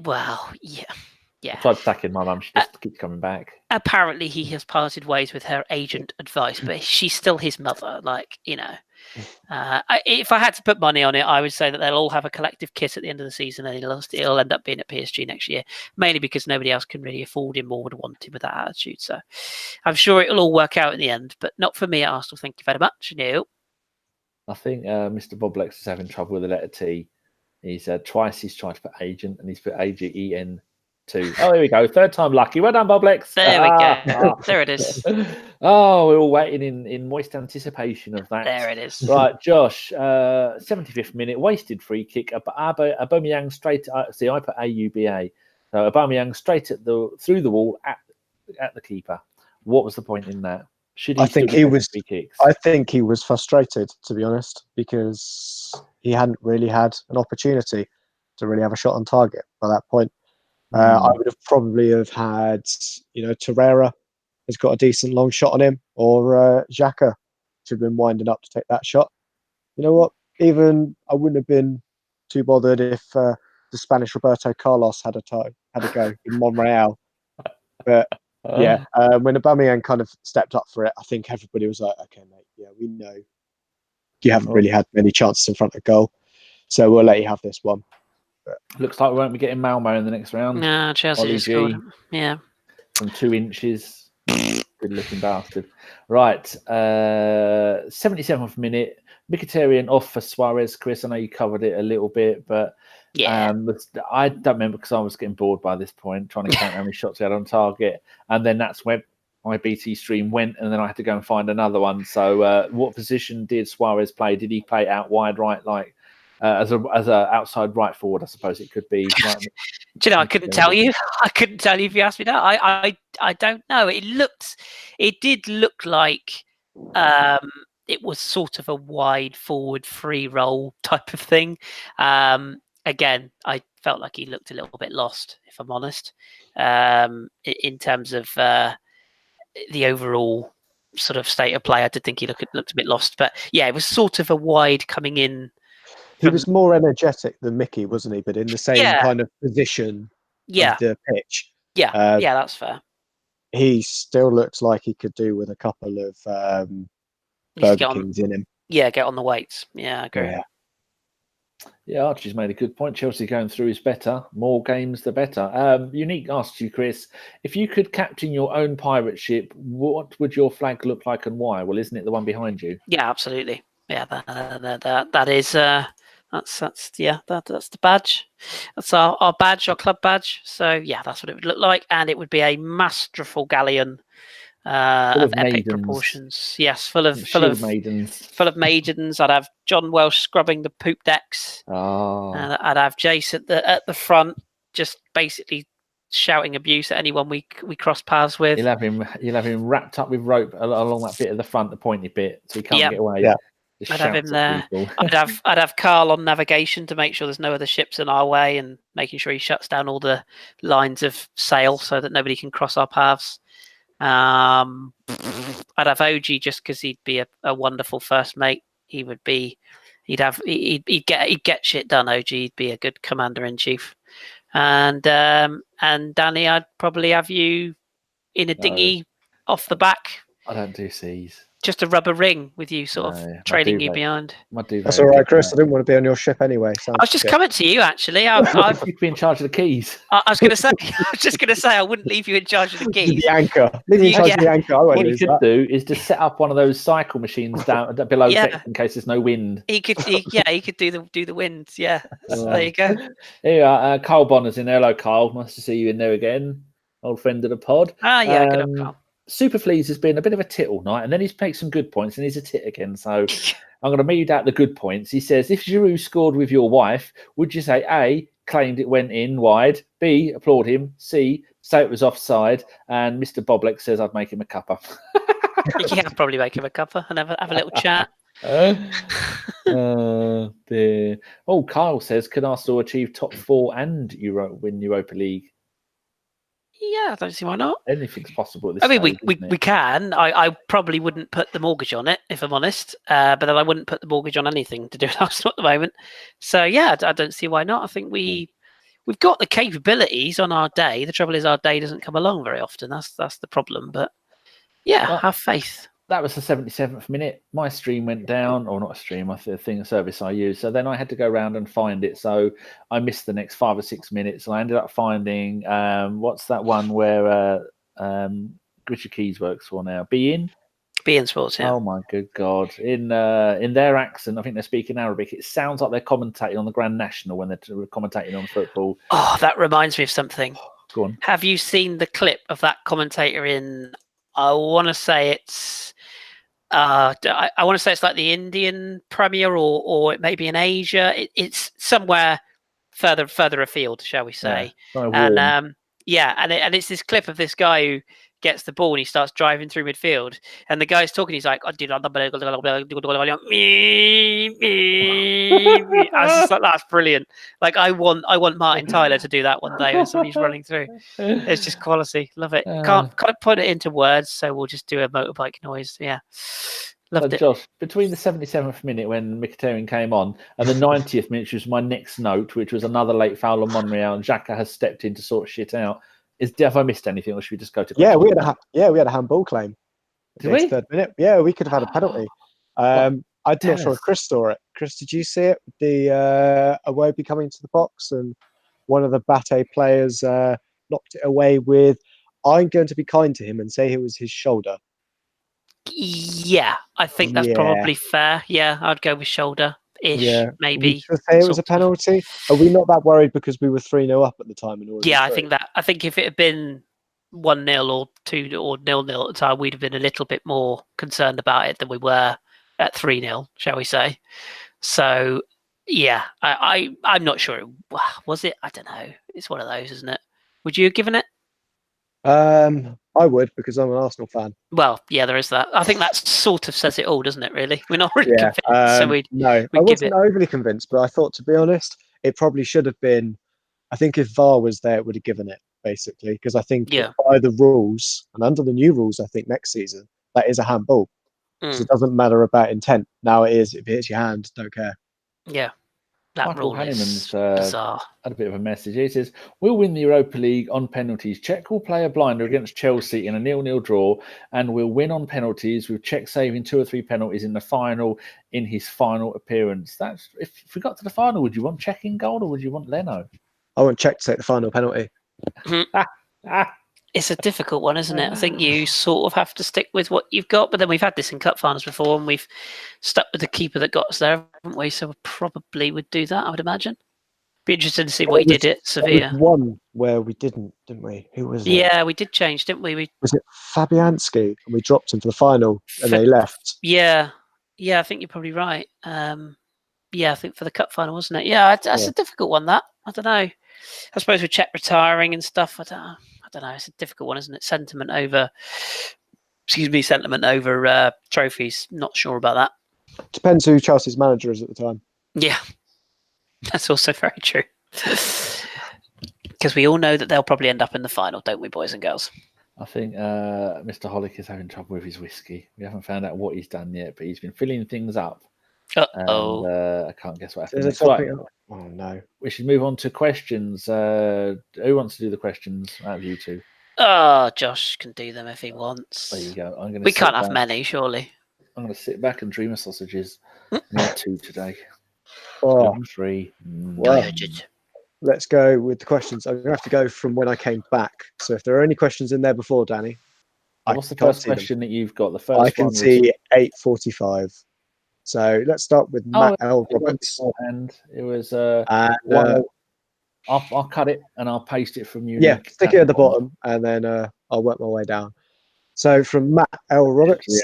I tried sacking my mum. She just keeps coming back. Apparently, he has parted ways with her agent advice, but she's still his mother. If I had to put money on it, I would say that they'll all have a collective kiss at the end of the season, and he'll end up being at PSG next year, mainly because nobody else can really afford him or would want him with that attitude. So I'm sure it'll all work out in the end, but not for me at Arsenal. Thank you very much. No. I think Mr. Boblex is having trouble with the letter T. He's twice he's tried to put agent and he's put AGEN2. Oh, here we go. Third time lucky. Well done, Boblex. There we go. There it is. Oh, we're all waiting in moist anticipation of that. There it is. Right, Josh. 75th minute, wasted free kick. Aubameyang straight. See, I put AUBA. So Aubameyang straight through the wall at the keeper. What was the point in that? Should he? I think he was. Free kicks? I think he was frustrated, to be honest, because he hadn't really had an opportunity to really have a shot on target by that point. I would have probably had, Torreira has got a decent long shot on him, or Xhaka should have been winding up to take that shot. You know what? Even I wouldn't have been too bothered if the Spanish Roberto Carlos had a go in Monreal. But yeah, when Aubameyang kind of stepped up for it, I think everybody was like, okay, mate, yeah, we know you haven't really had many chances in front of goal, so we'll let you have this one. But looks like we won't be getting Malmo in the next round. No, Chelsea just scored. Yeah. From 2 inches. Good looking bastard. Right. 77th minute. Mkhitaryan off for Suarez. Chris, I know you covered it a little bit, but yeah. I don't remember because I was getting bored by this point, trying to count how many shots he had on target. And then that's when my BT stream went, and then I had to go and find another one. So what position did Suarez play? Did he play out wide right, as a outside right forward? I suppose it could be. Right. Do you know? I couldn't tell you. I couldn't tell you if you asked me that. I don't know. It did look like it was sort of a wide forward free roll type of thing. Again, I felt like he looked a little bit lost, if I'm honest, in terms of the overall sort of state of play. I did think he looked a bit lost, but yeah, it was sort of a wide coming in. He was more energetic than Mickey, wasn't he? But in the same kind of position of the pitch. Yeah, that's fair. He still looks like he could do with a couple of Burger Kings in him. Yeah, get on the weights. Yeah, I agree. Yeah, Archie's made a good point. Chelsea going through is better. More games, the better. Unique asks you, Chris, if you could captain your own pirate ship, what would your flag look like and why? Well, isn't it the one behind you? Yeah, absolutely. Yeah, that is... That's the badge. That's our badge, our club badge. So yeah, that's what it would look like, and it would be a masterful galleon of epic proportions. Yes, full of maidens. Full of maidens. I'd have John Welsh scrubbing the poop decks. I'd have Jace at the front, just basically shouting abuse at anyone we cross paths with. You'll have him wrapped up with rope along that bit of the front, the pointy bit, so he can't get away. Yeah. I'd have him there. I'd have Carl on navigation to make sure there's no other ships in our way, and making sure he shuts down all the lines of sail so that nobody can cross our paths. I'd have OG just because he'd be a wonderful first mate. He'd get shit done. OG, he'd be a good commander in chief. And Danny, I'd probably have you in a dinghy off the back. I don't do seas. just a rubber ring with you sort of No, my trailing you duvet. behind. My duvet That's would all be right, Chris. that. I didn't want to be on your ship anyway. I was just shit. coming to you, actually. You could be in charge of the keys. I was going to say, I was just going to say, I wouldn't leave you in charge of the keys. The anchor. Leave me in charge of the anchor. I won't What you lose could that. do is just set up one of those cycle machines down below deck in case there's no wind. He could do the wind. Yeah, so there you go. Here you are, Carl Bonner's in. Hello, Carl. Nice to see you in there again. Old friend of the pod. Ah, yeah, good up, Carl. Super Fleas has been a bit of a tittle night, and then he's made some good points, and he's a tit again. So I'm going to read out the good points. He says, if Giroud scored with your wife, would you say A, claimed it went in wide, B, applaud him, C, say it was offside, and Mr. Boblek says I'd make him a cuppa. Yeah, I'd probably make him a cuppa and have a little chat. Dear. Oh, Kyle says, can Arsenal achieve top 4 and win Europa League? Yeah, I don't see why not. Anything's possible at this I mean, stage, we can. I probably wouldn't put the mortgage on it, if I'm honest. But then I wouldn't put the mortgage on anything to do with Arsenal at the moment. So, yeah, I don't see why not. I think we've got the capabilities on our day. The trouble is our day doesn't come along very often. That's the problem. But, yeah, Well, have faith. That was the 77th minute. My stream went down, or not a stream, I think a service I use. So then I had to go around and find it. So I missed the next 5 or 6 minutes. And I ended up finding what's that one where Richard Keys works for now? Be In Sports, yeah. Oh my good God! In their accent, I think they're speaking Arabic. It sounds like they're commentating on the Grand National when they're commentating on football. Oh, that reminds me of something. Go on. Have you seen the clip of that commentator in? I want to say it's. I want to say it's like the Indian Premier, or it may be in Asia. It's somewhere further afield, shall we say? Yeah, and it's this clip of this guy who gets the ball and he starts driving through midfield, and the guy's talking. He's like, I was just like, that's brilliant. Like, I want Martin Tyler to do that one day when somebody's running through. It's just quality. Love it. Can't put it into words, so we'll just do a motorbike noise. Yeah. Loved it. Josh, between the 77th minute when Mkhitaryan came on and the 90th minute, which was my next note, which was another late foul on Monreal, and Xhaka has stepped in to sort shit out. Have I missed anything, or should we just go to questions? We had a handball claim. Did we? Third minute. Yeah, we could have had a penalty. I'm not sure if Chris saw it. Chris, did you see it? The Iwobi coming to the box and one of the BATE players knocked it away with. I'm going to be kind to him and say it was his shoulder. Yeah, I think that's probably fair. Yeah, I'd go with shoulder-ish, maybe. Would you say it was a penalty? Are we not that worried because we were 3-0 up at the time? I think if it had been 1-0 or 2 or 0-0 at the time, we'd have been a little bit more concerned about it than we were at 3-0, shall we say? So, yeah, I'm not sure. Was it? I don't know. It's one of those, isn't it? Would you have given it? I would, because I'm an Arsenal fan. Well, yeah, there is that. I think that sort of says it all, doesn't it, really? We're not really convinced, so I wasn't overly convinced, but I thought, to be honest, it probably should have been. I think if VAR was there, it would have given it, basically, because I think by the rules, and under the new rules, I think next season, that is a handball. So it doesn't matter about intent. Now it is, if it hits your hand, don't care. Yeah. That Michael rule is Hanneman's bizarre. Had a bit of a message. He says, we'll win the Europa League on penalties. Czech will play a blinder against Chelsea in a 0-0 draw, and we'll win on penalties with Czech saving 2 or 3 penalties in the final in his final appearance. That's if we got to the final, would you want Czech in goal or would you want Leno? I want Czech to take the final penalty. It's a difficult one, isn't it? I think you sort of have to stick with what you've got, but then we've had this in cup finals before, and we've stuck with the keeper that got us there, haven't we? So we probably would do that, I would imagine. Be interested to see what he did at Sevilla. One where we didn't we? Who was it? Yeah, we did change, didn't we? Was it Fabianski? And we dropped him for the final, and they left. Yeah, I think you're probably right. I think for the cup final, wasn't it? Yeah, that's a difficult one. That I don't know. I suppose with Czech retiring and stuff, I don't know. It's a difficult one, isn't it? Sentiment over trophies. Not sure about that. Depends who Chelsea's manager is at the time. Yeah, that's also very true. Because we all know that they'll probably end up in the final, don't we, boys and girls? I think Mr. Hollick is having trouble with his whiskey. We haven't found out what he's done yet, but he's been filling things up. Uh-oh. And, I can't guess what happened. Right. Oh, no. We should move on to questions. Who wants to do the questions out of you two? Oh, Josh can do them if he wants. There you go. We can't have many, surely. I'm going to sit back and dream of sausages. I had 2 today. 2 Oh, and 3. well, let's go with the questions. I'm going to have to go from when I came back. So if there are any questions in there before, Danny, What's the first question that you've got? The first I can one see 8:45. So let's start with Matt L. Roberts. And it was And I'll cut it and I'll paste it from you. yeah, stick it at the bottom, and then I'll work my way down. So from Matt L. Roberts,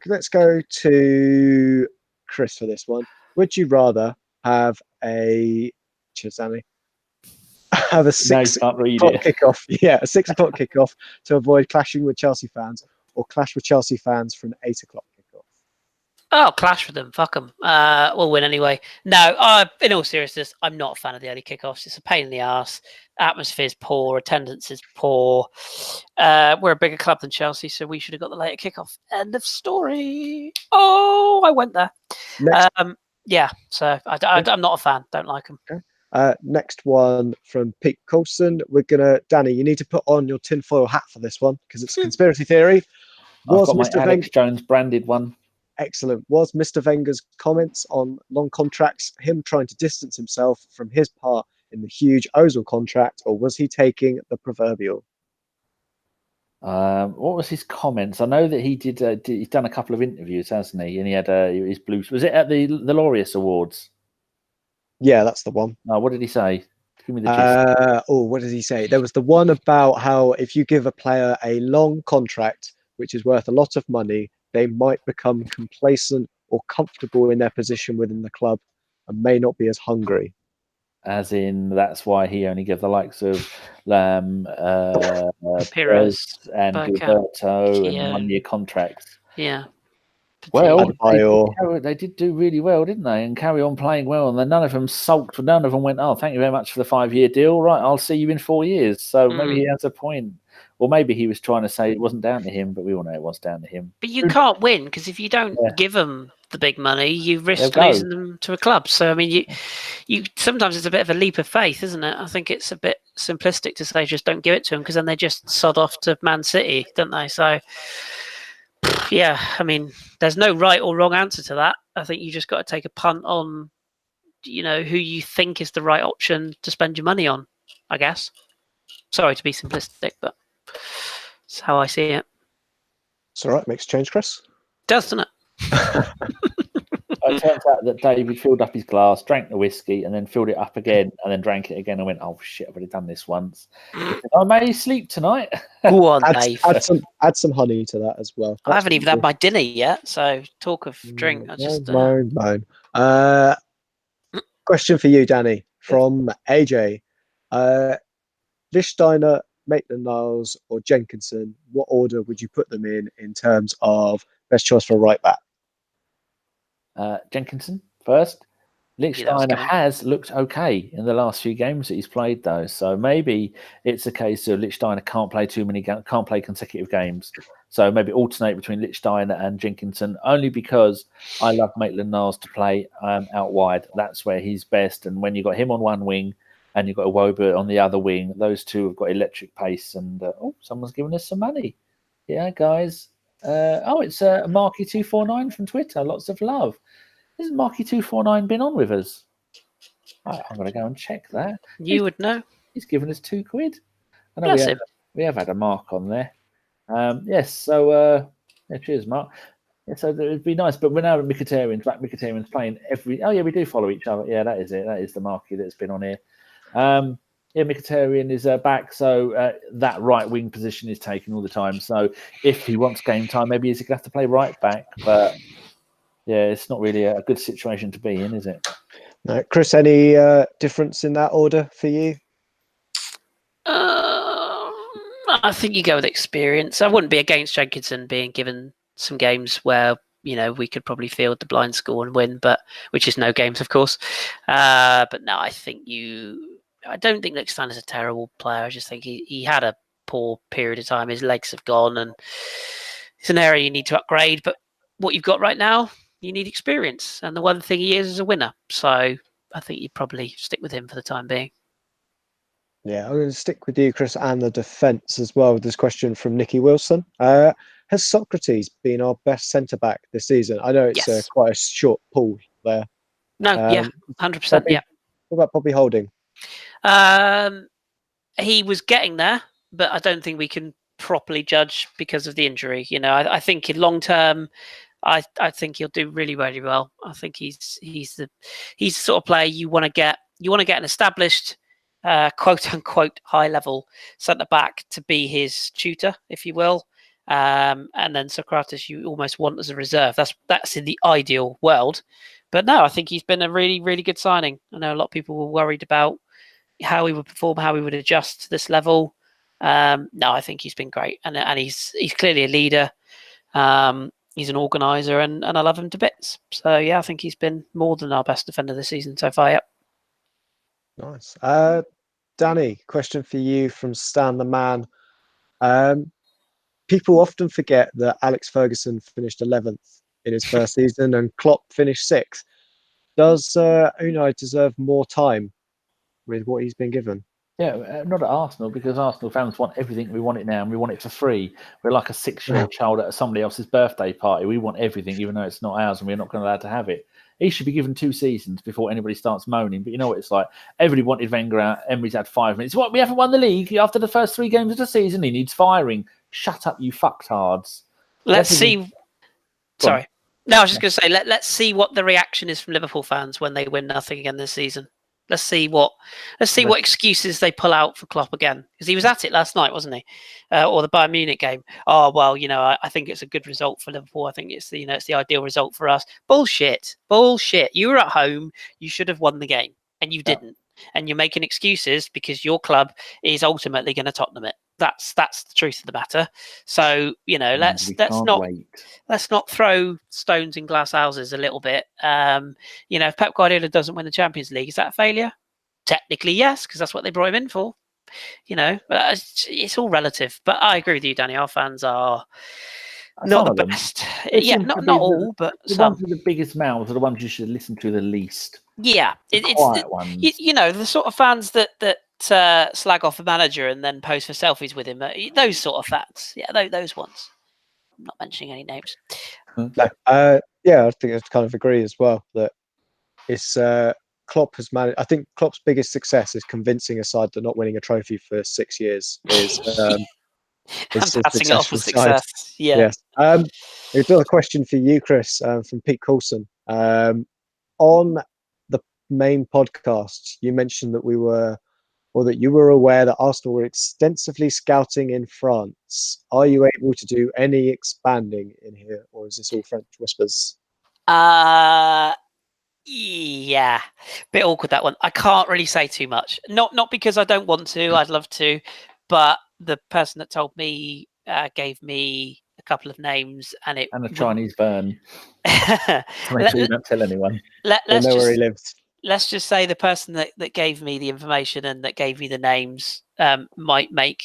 let's go to Chris for this one. Would you rather have a have a 6 o'clock kickoff? Yeah, a 6 o'clock kickoff to avoid clashing with Chelsea fans, or clash with Chelsea fans for an 8 o'clock kickoff? Oh, clash with them. Fuck them. We'll win anyway. No, in all seriousness, I'm not a fan of the early kickoffs. It's a pain in the ass. Atmosphere's poor. Attendance is poor. We're a bigger club than Chelsea, so we should have got the later kickoff. End of story. Oh, I went there. Yeah, so I'm not a fan. Don't like them. Okay. Next one from Pete Coulson. Danny, you need to put on your tinfoil hat for this one because it's a conspiracy theory. I've got my Alex Jones branded one. Excellent. Was Mr. Wenger's comments on long contracts him trying to distance himself from his part in the huge Ozil contract, or was he taking the proverbial? What was his comments? I know that he did. He's done a couple of interviews, hasn't he? And he had his blue. Was it at the Laureus Awards? Yeah, that's the one. What did he say? Give me the gist. What did he say? There was the one about how if you give a player a long contract, which is worth a lot of money, they might become complacent or comfortable in their position within the club and may not be as hungry. As in, that's why he only gave the likes of Pires and Gilberto and 1-year contracts. Yeah. Well, they did do really well, didn't they? And carry on playing well. And then none of them sulked. None of them went, "Oh, thank you very much for the 5-year deal. Right, I'll see you in 4 years." So maybe he has a point. Or maybe he was trying to say it wasn't down to him, but we all know it was down to him. But you can't win because if you don't give them the big money, you risk losing them to a club. So I mean, you sometimes it's a bit of a leap of faith, isn't it? I think it's a bit simplistic to say just don't give it to them because then they just sod off to Man City, don't they? So yeah, I mean, there's no right or wrong answer to that. I think you just got to take a punt on, who you think is the right option to spend your money on. I guess. Sorry to be simplistic, but that's how I see it. It's all right. Makes a change, Chris. Doesn't it? It turns out that David filled up his glass, drank the whiskey, and then filled it up again, and then drank it again, and went, "Oh shit, I've already done this once. I may sleep tonight." Go on, Dave. Add some honey to that as well. I haven't even had my dinner yet, so talk of drink. I just mine. Question for you, Danny, from AJ. Lichtsteiner, Maitland-Niles, or Jenkinson, what order would you put them in terms of best choice for a right back? Jenkinson first. Lichtsteiner has looked okay in the last few games that he's played, though. So maybe it's a case of Lichtsteiner can't play consecutive games. So maybe alternate between Lichtsteiner and Jenkinson, only because I love Maitland-Niles to play out wide. That's where he's best. And when you've got him on one wing and you've got Iwobi on the other wing, those two have got electric pace. And someone's giving us some money. Yeah, guys. It's Marky249 from Twitter. Lots of love. Hasn't Marky249 been on with us? Right, I'm going to go and check that. You would know. He's given us £2. I know we have had a Mark on there. Yes, so cheers, Mark. Yeah, so it'd be nice, but we're now at Mkhitaryan's. Black Mkhitaryan's playing every. Oh yeah, we do follow each other. Yeah, that is it. That is the Marky that's been on here. Yeah, Mkhitaryan is back, so that right wing position is taken all the time. So if he wants game time, maybe he's going to have to play right back. But yeah, it's not really a good situation to be in, is it? No, Chris, any difference in that order for you? I think you go with experience. I wouldn't be against Jenkinson being given some games where we could probably field the blind score and win, but which is no games, of course. But no, I don't think Lichtsteiner's a terrible player. I just think he had a poor period of time. His legs have gone, and it's an area you need to upgrade. But what you've got right now, you need experience, and the one thing he is a winner. So I think you'd probably stick with him for the time being. Yeah, I'm going to stick with you, Chris, and the defence as well with this question from Nicky Wilson. has Socrates been our best centre back this season? I know it's Yes. quite a short pool there. No, yeah, 100%. Yeah. What about Bobby Holding? He was getting there, but I don't think we can properly judge because of the injury. I think in long term, I think he'll do really, really well. I think he's the sort of player you want to get. You want to get an established, quote unquote, high level centre back to be his tutor, if you will. And then Socrates, you almost want as a reserve. That's in the ideal world. But no, I think he's been a really, really good signing. I know a lot of people were worried about how he would perform, how he would adjust to this level. No, I think he's been great, and he's clearly a leader. He's an organizer, and I love him to bits. So yeah, I think he's been more than our best defender this season so far. Yep. Nice. Danny, question for you from Stan the Man. People often forget that Alex Ferguson finished 11th in his first season and Klopp finished 6th. Does Unai deserve more time with what he's been given? Yeah, not at Arsenal, because Arsenal fans want everything. We want it now, and we want it for free. We're like a 6-year-old child at somebody else's birthday party. We want everything, even though it's not ours, and we're not going to allowed to have it. He should be given 2 seasons before anybody starts moaning. But you know what it's like? Everybody wanted Wenger out. Emery's had 5 minutes. What? We haven't won the league after the first 3 games of the season. He needs firing. Shut up, you fucktards. Let's see. Sorry. No, I was just going to say, let's see what the reaction is from Liverpool fans when they win nothing again this season. Let's see what excuses they pull out for Klopp again, because he was at it last night, wasn't he? Or the Bayern Munich game. Oh well, I think it's a good result for Liverpool. I think it's it's the ideal result for us. Bullshit. You were at home. You should have won the game, and you didn't. And you're making excuses because your club is ultimately going to Tottenham it. That's the truth of the matter. So let's not throw stones in glass houses a little bit. If Pep Guardiola doesn't win the Champions League, is that a failure? Technically, yes, because that's what they brought him in for. But it's all relative. But I agree with you, Danny. Our fans are not the best. Yeah, not all, but the ones with the biggest mouths are the ones you should listen to the least. Yeah, it's quiet ones. The sort of fans that slag off a manager and then pose for selfies with him. Those sort of fans. Yeah, those ones. I'm not mentioning any names. Yeah, I think I kind of agree as well that it's Klopp has managed. I think Klopp's biggest success is convincing a side that not winning a trophy for 6 years is. And passing it off with success. Side. Yeah. Yes. We've got a question for you, Chris, from Pete Coulson. On the main podcast, you mentioned that you were aware that Arsenal were extensively scouting in France. Are you able to do any expanding in here, or is this all French whispers? Yeah, bit awkward that one. I can't really say too much. Not because I don't want to. I'd love to, but the person that told me gave me a couple of names, and a Chinese burn. To make sure you don't tell anyone. Let's know where he lives. Let's just say the person that gave me the information and that gave me the names might make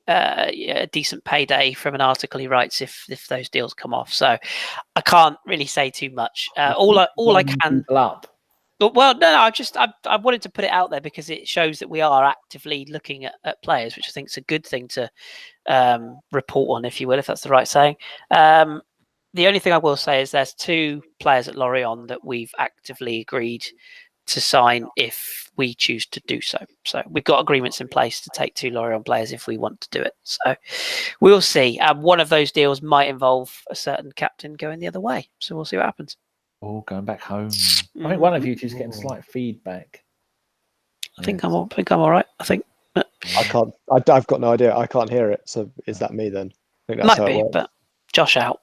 a decent payday from an article he writes if those deals come off. So I can't really say too much. All I can. Well, no, I wanted to put it out there because it shows that we are actively looking at players, which I think is a good thing to report on, if you will, if that's the right saying. The only thing I will say is there's 2 players at Lorient that we've actively agreed to sign if we choose to do so. So we've got agreements in place to take 2 Lorient players if we want to do it. So we'll see. One of those deals might involve a certain captain going the other way. So we'll see what happens. Oh, going back home. I think one of you two's getting slight feedback. I think I'm all right. I think. I can't. I've got no idea. I can't hear it. So is that me then? I think that's might be, but Josh out.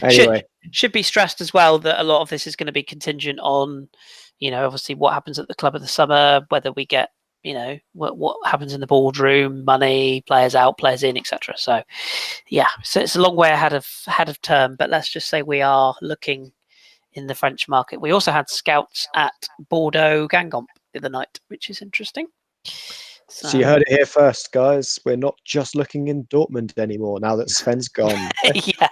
Anyway, should be stressed as well that a lot of this is going to be contingent on, obviously what happens at the club of the summer, whether we get, what happens in the boardroom, money, players out, players in, etc. So, yeah, so it's a long way ahead of term. But let's just say we are looking in the French market. We also had scouts at Bordeaux Gangamp the other night, which is interesting. So you heard it here first, guys. We're not just looking in Dortmund anymore now that Sven's gone. Yeah.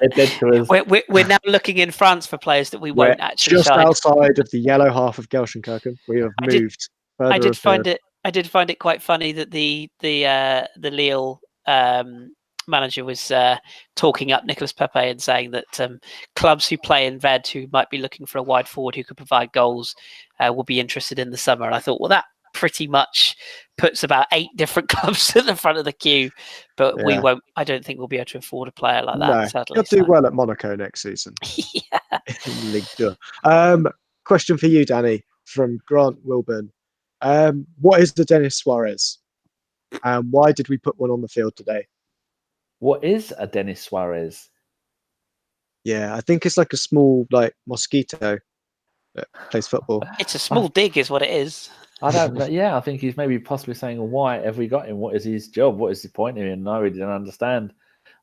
We're now looking in France for players that we won't actually just sign. Outside of the yellow half of Gelsenkirchen. We have moved further. I did find it quite funny that the Lille manager was talking up Nicolas Pepe and saying that clubs who play in red who might be looking for a wide forward who could provide goals will be interested in the summer. And I thought, well, that pretty much puts about 8 different clubs at the front of the queue, but we won't. I don't think we'll be able to afford a player like that. Sadly, he'll do well at Monaco next season. Yeah. In Ligue 2. Question for you, Danny, from Grant Wilburn. What is the Denis Suarez? And why did we put one on the field today? What is a Denis Suarez? Yeah, I think it's like a small mosquito that plays football. It's a small dig, is what it is. I don't know. Yeah, I think he's maybe possibly saying, why have we got him? What is his job? What is the point of him? No, he didn't understand.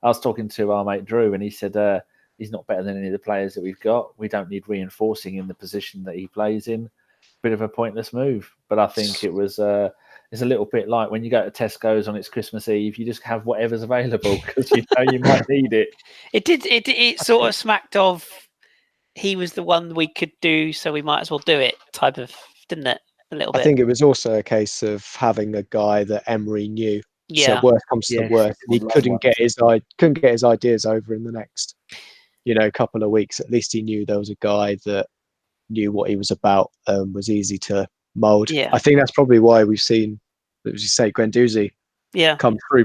I was talking to our mate Drew, and he said he's not better than any of the players that we've got. We don't need reinforcing in the position that he plays in. Bit of a pointless move. But I think it was it's a little bit like when you go to Tesco's on its Christmas Eve, you just have whatever's available because you know you might need it. It sort of smacked of he was the one we could do, so we might as well do it type of, didn't it? A little bit. I think it was also a case of having a guy that Emery knew. Yeah. So worst comes to worst, he couldn't get his ideas over in the next, couple of weeks. At least he knew there was a guy that knew what he was about, was easy to mould. Yeah. I think that's probably why we've seen, as you say, Guendouzi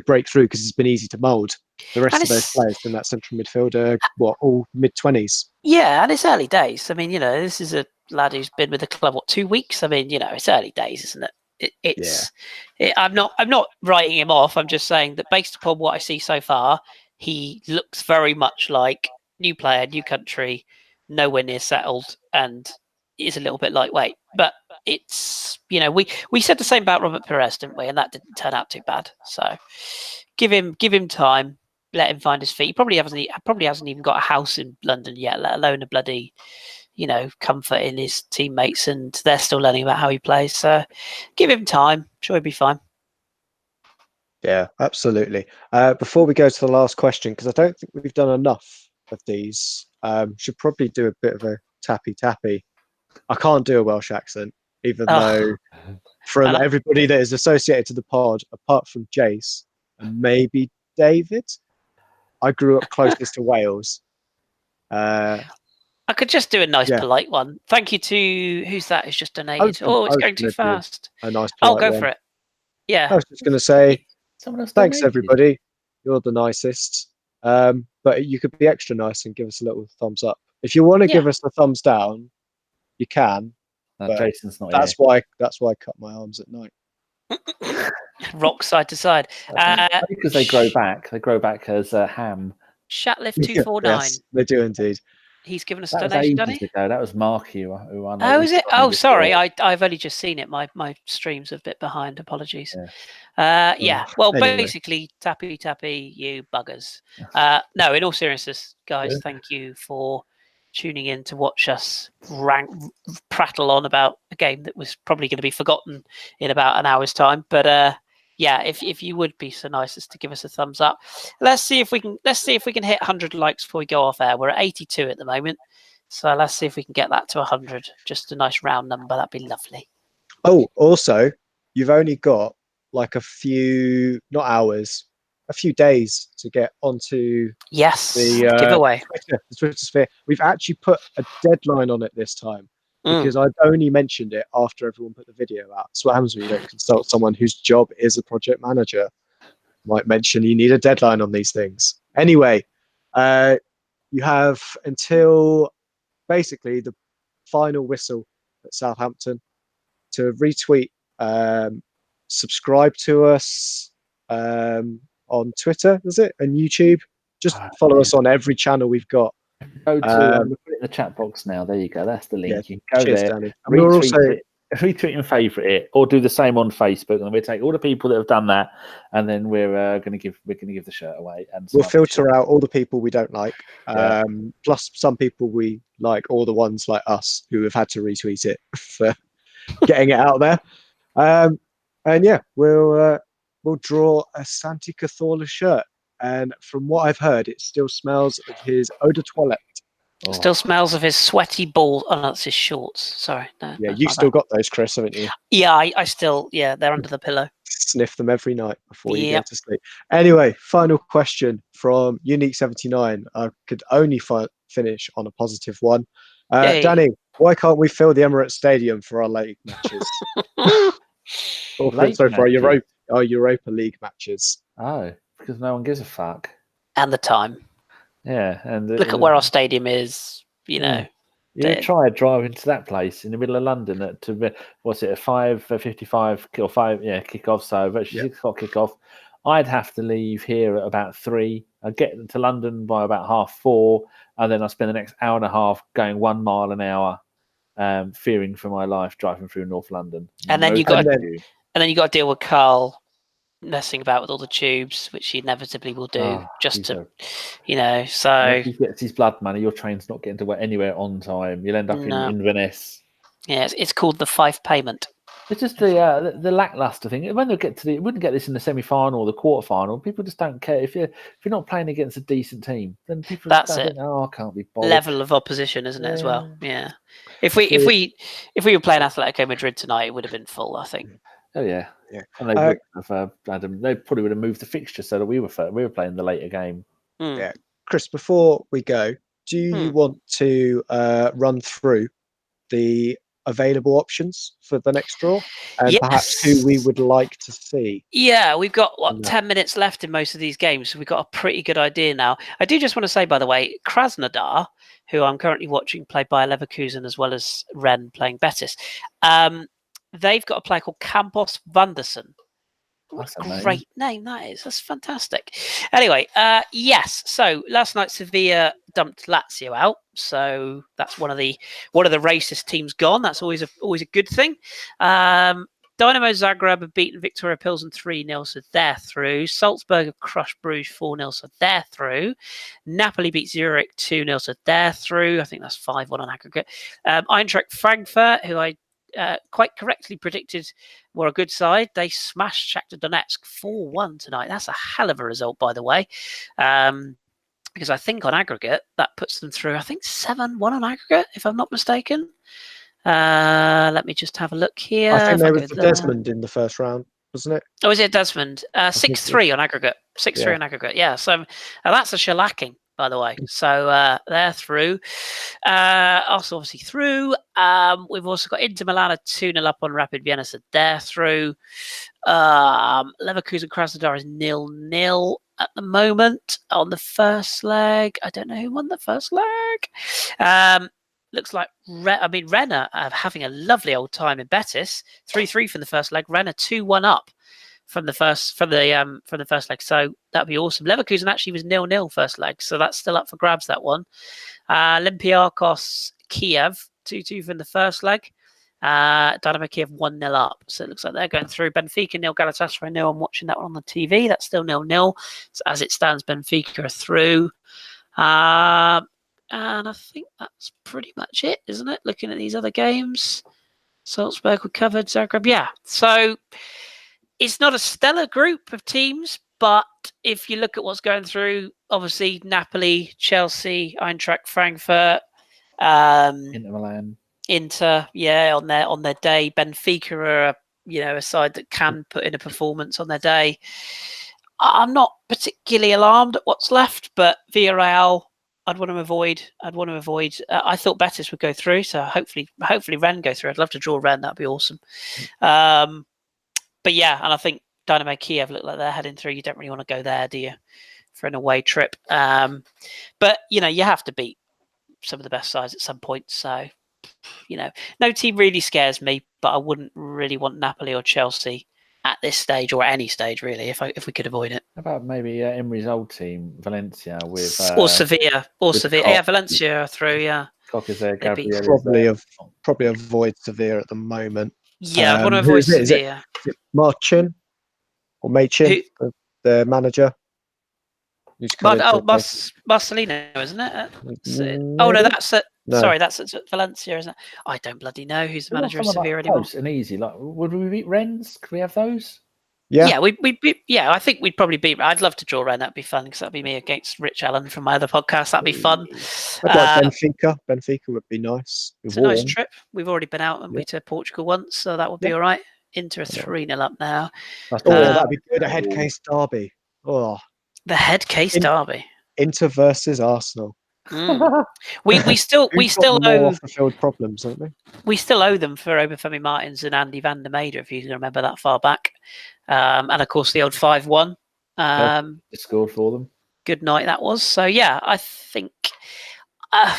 break through, because it's been easy to mould. The rest of those players in that central midfielder, all mid-20s. Yeah, and it's early days. I mean, this is a lad who's been with the club 2 weeks. I mean, it's early days, isn't it? I'm not writing him off. I'm just saying that based upon what I see so far, he looks very much like new player, new country, nowhere near settled, and is a little bit lightweight. But it's we said the same about Robert Perez, didn't we? And that didn't turn out too bad. So give him time. Let him find his feet. He probably hasn't even got a house in London yet, let alone a bloody, comfort in his teammates, and they're still learning about how he plays. So give him time. Sure, he'll be fine. Yeah, absolutely. Before we go to the last question, because I don't think we've done enough of these, should probably do a bit of a tappy. I can't do a Welsh accent, even though from everybody that is associated to the pod, apart from Jace and maybe David, I grew up closest to Wales. I could just do a nice polite one. Thank you to who's that who's just donated. It's going too fast. A nice I'll go for it. Yeah. I was just going to say, thanks donated. Everybody. You're the nicest. But you could be extra nice and give us a little thumbs up. If you want to give us a thumbs down, you can. No, Jason's not that's here. That's why I cut my arms at night. Rock side to side. Because they grow back. They grow back as ham. Shatlift249. Yes, they do indeed. He's given us a donation, didn't he? That was Mark who I know. Oh, is it? Oh, sorry. I've only just seen it. My stream's a bit behind. Apologies. Yeah. Well, anyway. Basically, tappy, you buggers. No, in all seriousness, guys, thank you for tuning in to watch us prattle on about a game that was probably going to be forgotten in about an hour's time. But if you would be so nice as to give us a thumbs up, let's see if we can hit 100 likes before we go off air. We're at 82 at the moment, so let's see if we can get that to 100. Just a nice round number, that'd be lovely. Oh, also, you've only got like a few, not hours, a few days to get onto the giveaway. The Twitter sphere. We've actually put a deadline on it this time, because I'd only mentioned it after everyone put the video out. So what happens when you don't consult someone whose job is a project manager? Might mention you need a deadline on these things. Anyway, you have until basically the final whistle at Southampton to retweet, subscribe to us on Twitter, is it? And YouTube. Just follow us on every channel we've got. Go to put it in the chat box now. There you go. That's the link. You can go there. Danny. Retweet and favourite it, or do the same on Facebook, and we'll take all the people that have done that, and then we're going to give the shirt away. And we'll filter out all the people we don't like, plus some people we like, or the ones like us who have had to retweet it for getting it out there. And yeah, we'll draw a Santi Cazorla shirt. And from what I've heard, it still smells of his eau de toilette. Still smells of his sweaty balls. Oh, no, that's his shorts. Sorry. No, you still got those, Chris, haven't you? Yeah, I still, they're under the pillow. Sniff them every night before you go Yep. to sleep. Anyway, final question from Unique79. I could only finish on a positive one. Yay. Danny, why can't we fill the Emirates Stadium for our league matches? Or Late sorry, for matches? our Europa League matches. Oh, because no one gives a fuck. And the time. Yeah, and Look at where our stadium is. You know. You try driving to that place in the middle of London at what's it, a 5:55 or 5 kickoff, so virtually 6 o'clock kickoff. I'd have to leave here at about 3. I'd get to London by about 4:30, and then I spend the next hour and a half going 1 mile an hour, fearing for my life driving through North London. And then you got to deal with Carl messing about with all the tubes, which he inevitably will do, so he gets his blood money. Your train's not getting to anywhere on time. You'll end up in Inverness. Yeah, it's called the 5 payment. It's just the lackluster thing. When they get to it wouldn't get this in the semi-final or the quarter-final. People just don't care if you're not playing against a decent team. Then people that's just it. Think, I can't be bothered. Level of opposition, isn't it as well? Yeah. If we were playing Atletico Madrid tonight, it would have been full, I think. Oh yeah. And they would have they probably would have moved the fixture so that we were playing the later game. Yeah, Chris. Before we go, do you want to run through the available options for the next draw and perhaps who we would like to see? Yeah, we've got 10 minutes left in most of these games, so we've got a pretty good idea now. I do just want to say, by the way, Krasnodar, who I'm currently watching play Bayer Leverkusen as well as Rennes playing Betis, they've got a player called Campos Vanderson. What a great name that is. That's fantastic. Anyway, yes. So last night Sevilla dumped Lazio out. So that's one of the racist teams gone. That's always a good thing. Dynamo Zagreb have beaten Victoria Pilsen 3-0, so they're through. Salzburg have crushed Bruges 4-0, so they're through. Napoli beat Zurich 2-0, so they're through. I think that's 5-1 on aggregate. Eintracht Frankfurt, who I quite correctly predicted were a good side. They smashed Shakhtar Donetsk 4-1 tonight. That's a hell of a result, by the way, because I think on aggregate that puts them through. I think 7-1 on aggregate, if I'm not mistaken. Let me just have a look here. I think there was Desmond in the first round, wasn't it? Oh, is it Desmond? 6-3 on aggregate. 6-3 on aggregate. Yeah. So that's a shellacking, by the way. So they're through. Also, obviously, through. We've also got Inter Milan 2-0 up on Rapid Vienna, so they're through. Leverkusen Krasnodar is 0-0 at the moment on the first leg. I don't know who won the first leg. Looks like Rennes are having a lovely old time in Betis. 3-3 from the first leg. Rennes 2-1 up from the first leg, so that'd be awesome. Leverkusen actually was 0-0 first leg, so that's still up for grabs, that one. Olympiacos Kiev 2-2 from the first leg. Dynamo Kiev 1-0 up, so it looks like they're going through. Benfica 0, Galatasaray 0. I'm watching that one on the TV. That's still 0-0. So as it stands, Benfica are through. And I think that's pretty much it, isn't it? Looking at these other games, Salzburg were covered, Zagreb, yeah. So it's not a stellar group of teams, but if you look at what's going through, obviously Napoli, Chelsea, Eintracht Frankfurt, Inter Milan, on their day. Benfica are a side that can put in a performance on their day. I'm not particularly alarmed at what's left, but Villarreal, I'd want to avoid. I thought Betis would go through, so hopefully Rennes go through. I'd love to draw Rennes. That'd be awesome. But yeah, and I think Dynamo Kiev look like they're heading through. You don't really want to go there, do you, for an away trip? But you have to beat some of the best sides at some point. So no team really scares me, but I wouldn't really want Napoli or Chelsea at this stage, or at any stage really, if we could avoid it. How about maybe Emery's old team, Valencia, with or Sevilla. Yeah, Valencia through. Yeah, Cock is there. Probably avoid Sevilla at the moment. Yeah, I want to avoid Sevilla. Is it Marcin or Machin, the manager? Marcelino, isn't it? Oh no, that's at. No. Sorry, that's at Valencia, isn't it? I don't bloody know who's the manager of Sevilla anymore. Close and easy. Like, would we beat Rennes? Could we have those? Yeah, I think we'd probably beat. I'd love to draw Rennes. That'd be fun because that'd be me against Rich Allen from my other podcast. That'd be fun. Benfica. Benfica would be nice. It's a nice trip. We've already been out and we to Portugal once, so that would be all right. Inter are 3-0 up now. Oh, that'd be good. A head case derby. Oh, the head case derby. Inter versus Arsenal. We still owe off the field problems, don't we? We still owe them for Obafemi Martins and Andy van der Meijden, if you can remember that far back. And of course the old 5-1. Scored for them. Good night that was. So yeah, I think I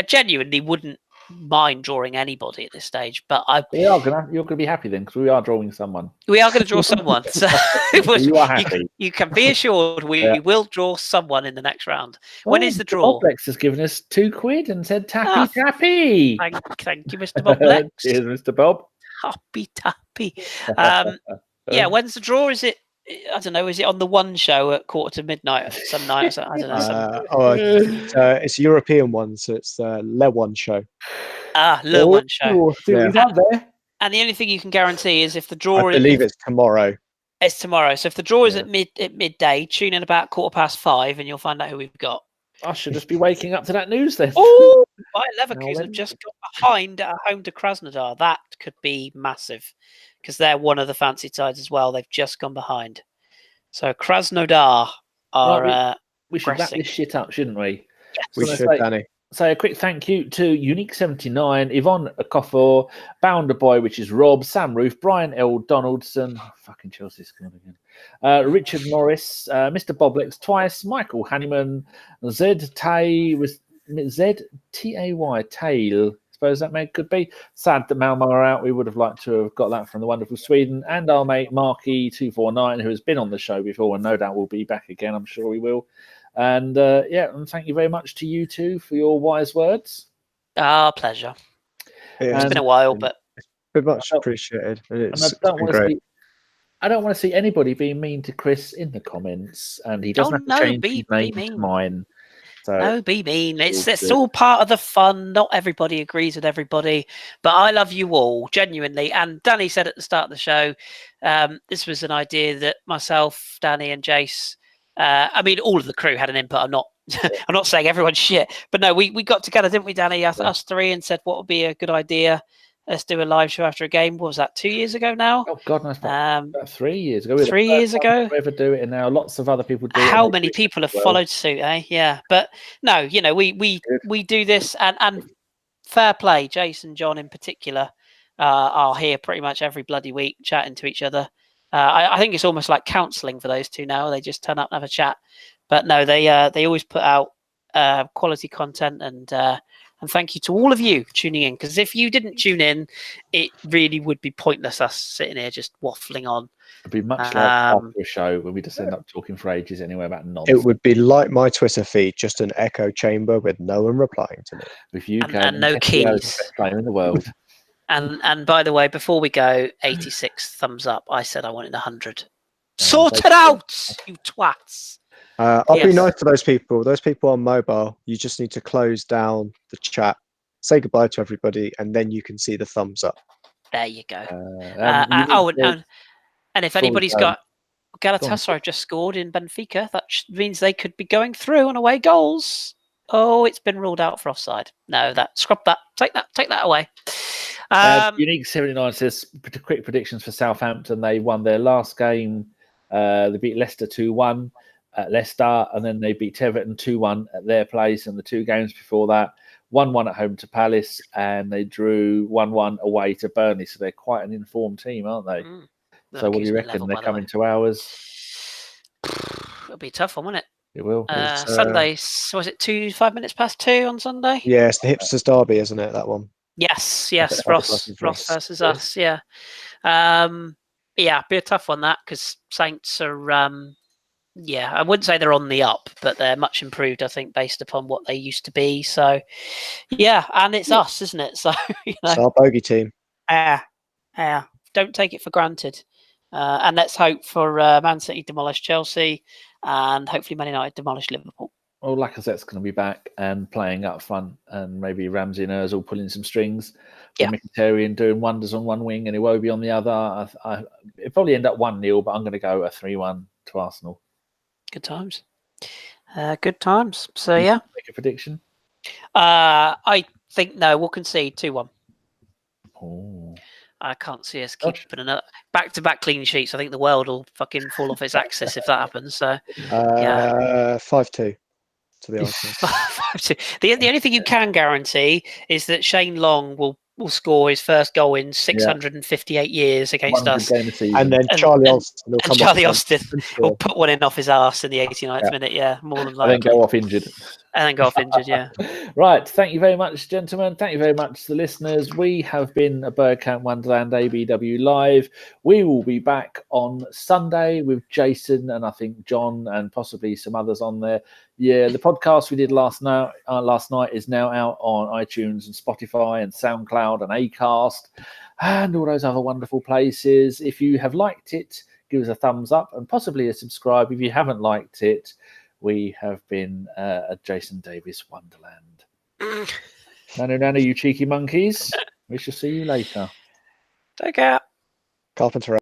genuinely wouldn't mind drawing anybody at this stage, but you're gonna be happy then, because we are drawing someone. We are going to draw someone. So you are happy. You can be assured we will draw someone in the next round. When is the draw? Boblex has given us £2 and said tappy. Thank you, Mr. Boblex. Cheers, Mr. Bob. Happy tappy. Yeah, when's the draw? Is it? I don't know. Is it on the One show at midnight some night? I don't know. It's a European one, so it's the Le One show. Le One show. There. And the only thing you can guarantee is if the draw I believe it's tomorrow. It's tomorrow. So if the draw is at midday, tune in about 5:15 and you'll find out who we've got. I should just be waking up to that news then. Oh, Leverkusen have just got behind at home to Krasnodar. That could be massive because they're one of the fancy sides as well. They've just gone behind. So Krasnodar are. We should wrap this shit up, shouldn't we? Yes. We should, Danny. So a quick thank you to Unique79, Yvonne Okofor, Bounder Boy, which is Rob, Sam Roof, Brian L. Donaldson, fucking Chelsea's coming again, Richard Morris, Mr. Boblex twice, Michael Hanneman, Z-Tay, Z-T-A-Y, Tail, suppose that could be. Sad that Malmo are out. We would have liked to have got that from the wonderful Sweden. And our mate Marky249, who has been on the show before and no doubt will be back again. I'm sure he will. And and thank you very much to you two for your wise words. Pleasure. It's been a while, but it's been much appreciated. I don't want to see anybody being mean to Chris in the comments, and he doesn't have to change his name to mine. So no, be mean. It's all part of the fun. Not everybody agrees with everybody, but I love you all genuinely. And Danny said at the start of the show, this was an idea that myself, Danny, and Jace. All of the crew had an input. I'm not saying everyone's shit, but no, we got together, didn't we, Danny? Us three, and said what would be a good idea. Let's do a live show after a game. What was that? 2 years ago now? Oh God, no, about 3 years ago. 3 years ago. Ever do it, and now lots of other people do it. How many people have followed suit? Yeah, but no, we do this, and fair play. Jason, John in particular, are here pretty much every bloody week, chatting to each other. I think it's almost like counselling for those two now. They just turn up and have a chat. But no, they always put out quality content, and thank you to all of you tuning in. Because if you didn't tune in, it really would be pointless us sitting here just waffling on. It'd be much like after a show when we just end up talking for ages anyway about nonsense. It would be like my Twitter feed, just an echo chamber with no one replying to me. With you and no keys. Player in the world. And by the way, before we go, 86 thumbs up. I said I wanted 100. Sort it out, you twats. I'll be nice to those people. Those people on mobile, you just need to close down the chat, say goodbye to everybody, and then you can see the thumbs up. There you go. And if anybody's got Galatasaray just scored in Benfica, that means they could be going through on away goals. Oh, it's been ruled out for offside. No, scrap that. Take that away. Unique 79 says quick predictions for Southampton. They won their last game. They beat Leicester 2-1 at Leicester, and then they beat Everton 2-1 at their place. And the two games before that, 1-1 at home to Palace, and they drew 1-1 away to Burnley. So they're quite an informed team, aren't they? So what do you reckon? They're coming to ours? It'll be a tough one, won't it? It will. Sunday, was it 5 minutes past 2 on Sunday? Yeah, it's the Hipsters Derby, isn't it, that one? Yes. Ross versus us, yeah. Be a tough one, that, because Saints are, I wouldn't say they're on the up, but they're much improved, I think, based upon what they used to be. So, yeah, and it's us, isn't it? So, It's our bogey team. Don't take it for granted. And let's hope for Man City demolish Chelsea, and hopefully Man United demolish Liverpool. Well, Lacazette's going to be back and playing up front, and maybe Ramsey and Ozil pulling some strings. Mkhitaryan doing wonders on one wing and Iwobi on the other. It'll probably end up 1-0, but I'm going to go a 3-1 to Arsenal. Good times. So, yeah. Make a prediction? I think, no, we'll concede 2-1. Oh. I can't see us keeping another back-to-back clean sheets. I think the world will fucking fall off its axis if that happens. So, yeah. 5-2 to the Arsenal. The only thing you can guarantee is that Shane Long will score his first goal in 658 years against us. And then Charlie Austin will come Charlie off Austin will put one in off his arse in the 89th minute. Yeah, more than likely. And then go off injured. Yeah. Right. Thank you very much, gentlemen. Thank you very much to the listeners. We have been a Bergkamp Wonderland ABW Live. We will be back on Sunday with Jason and I think John and possibly some others on there. Yeah, the podcast we did last night is now out on iTunes and Spotify and SoundCloud and Acast and all those other wonderful places. If you have liked it, give us a thumbs up and possibly a subscribe. If you haven't liked it, we have been a Jason Davis Wonderland. Nanu, you cheeky monkeys. We shall see you later. Take care. Carpenter.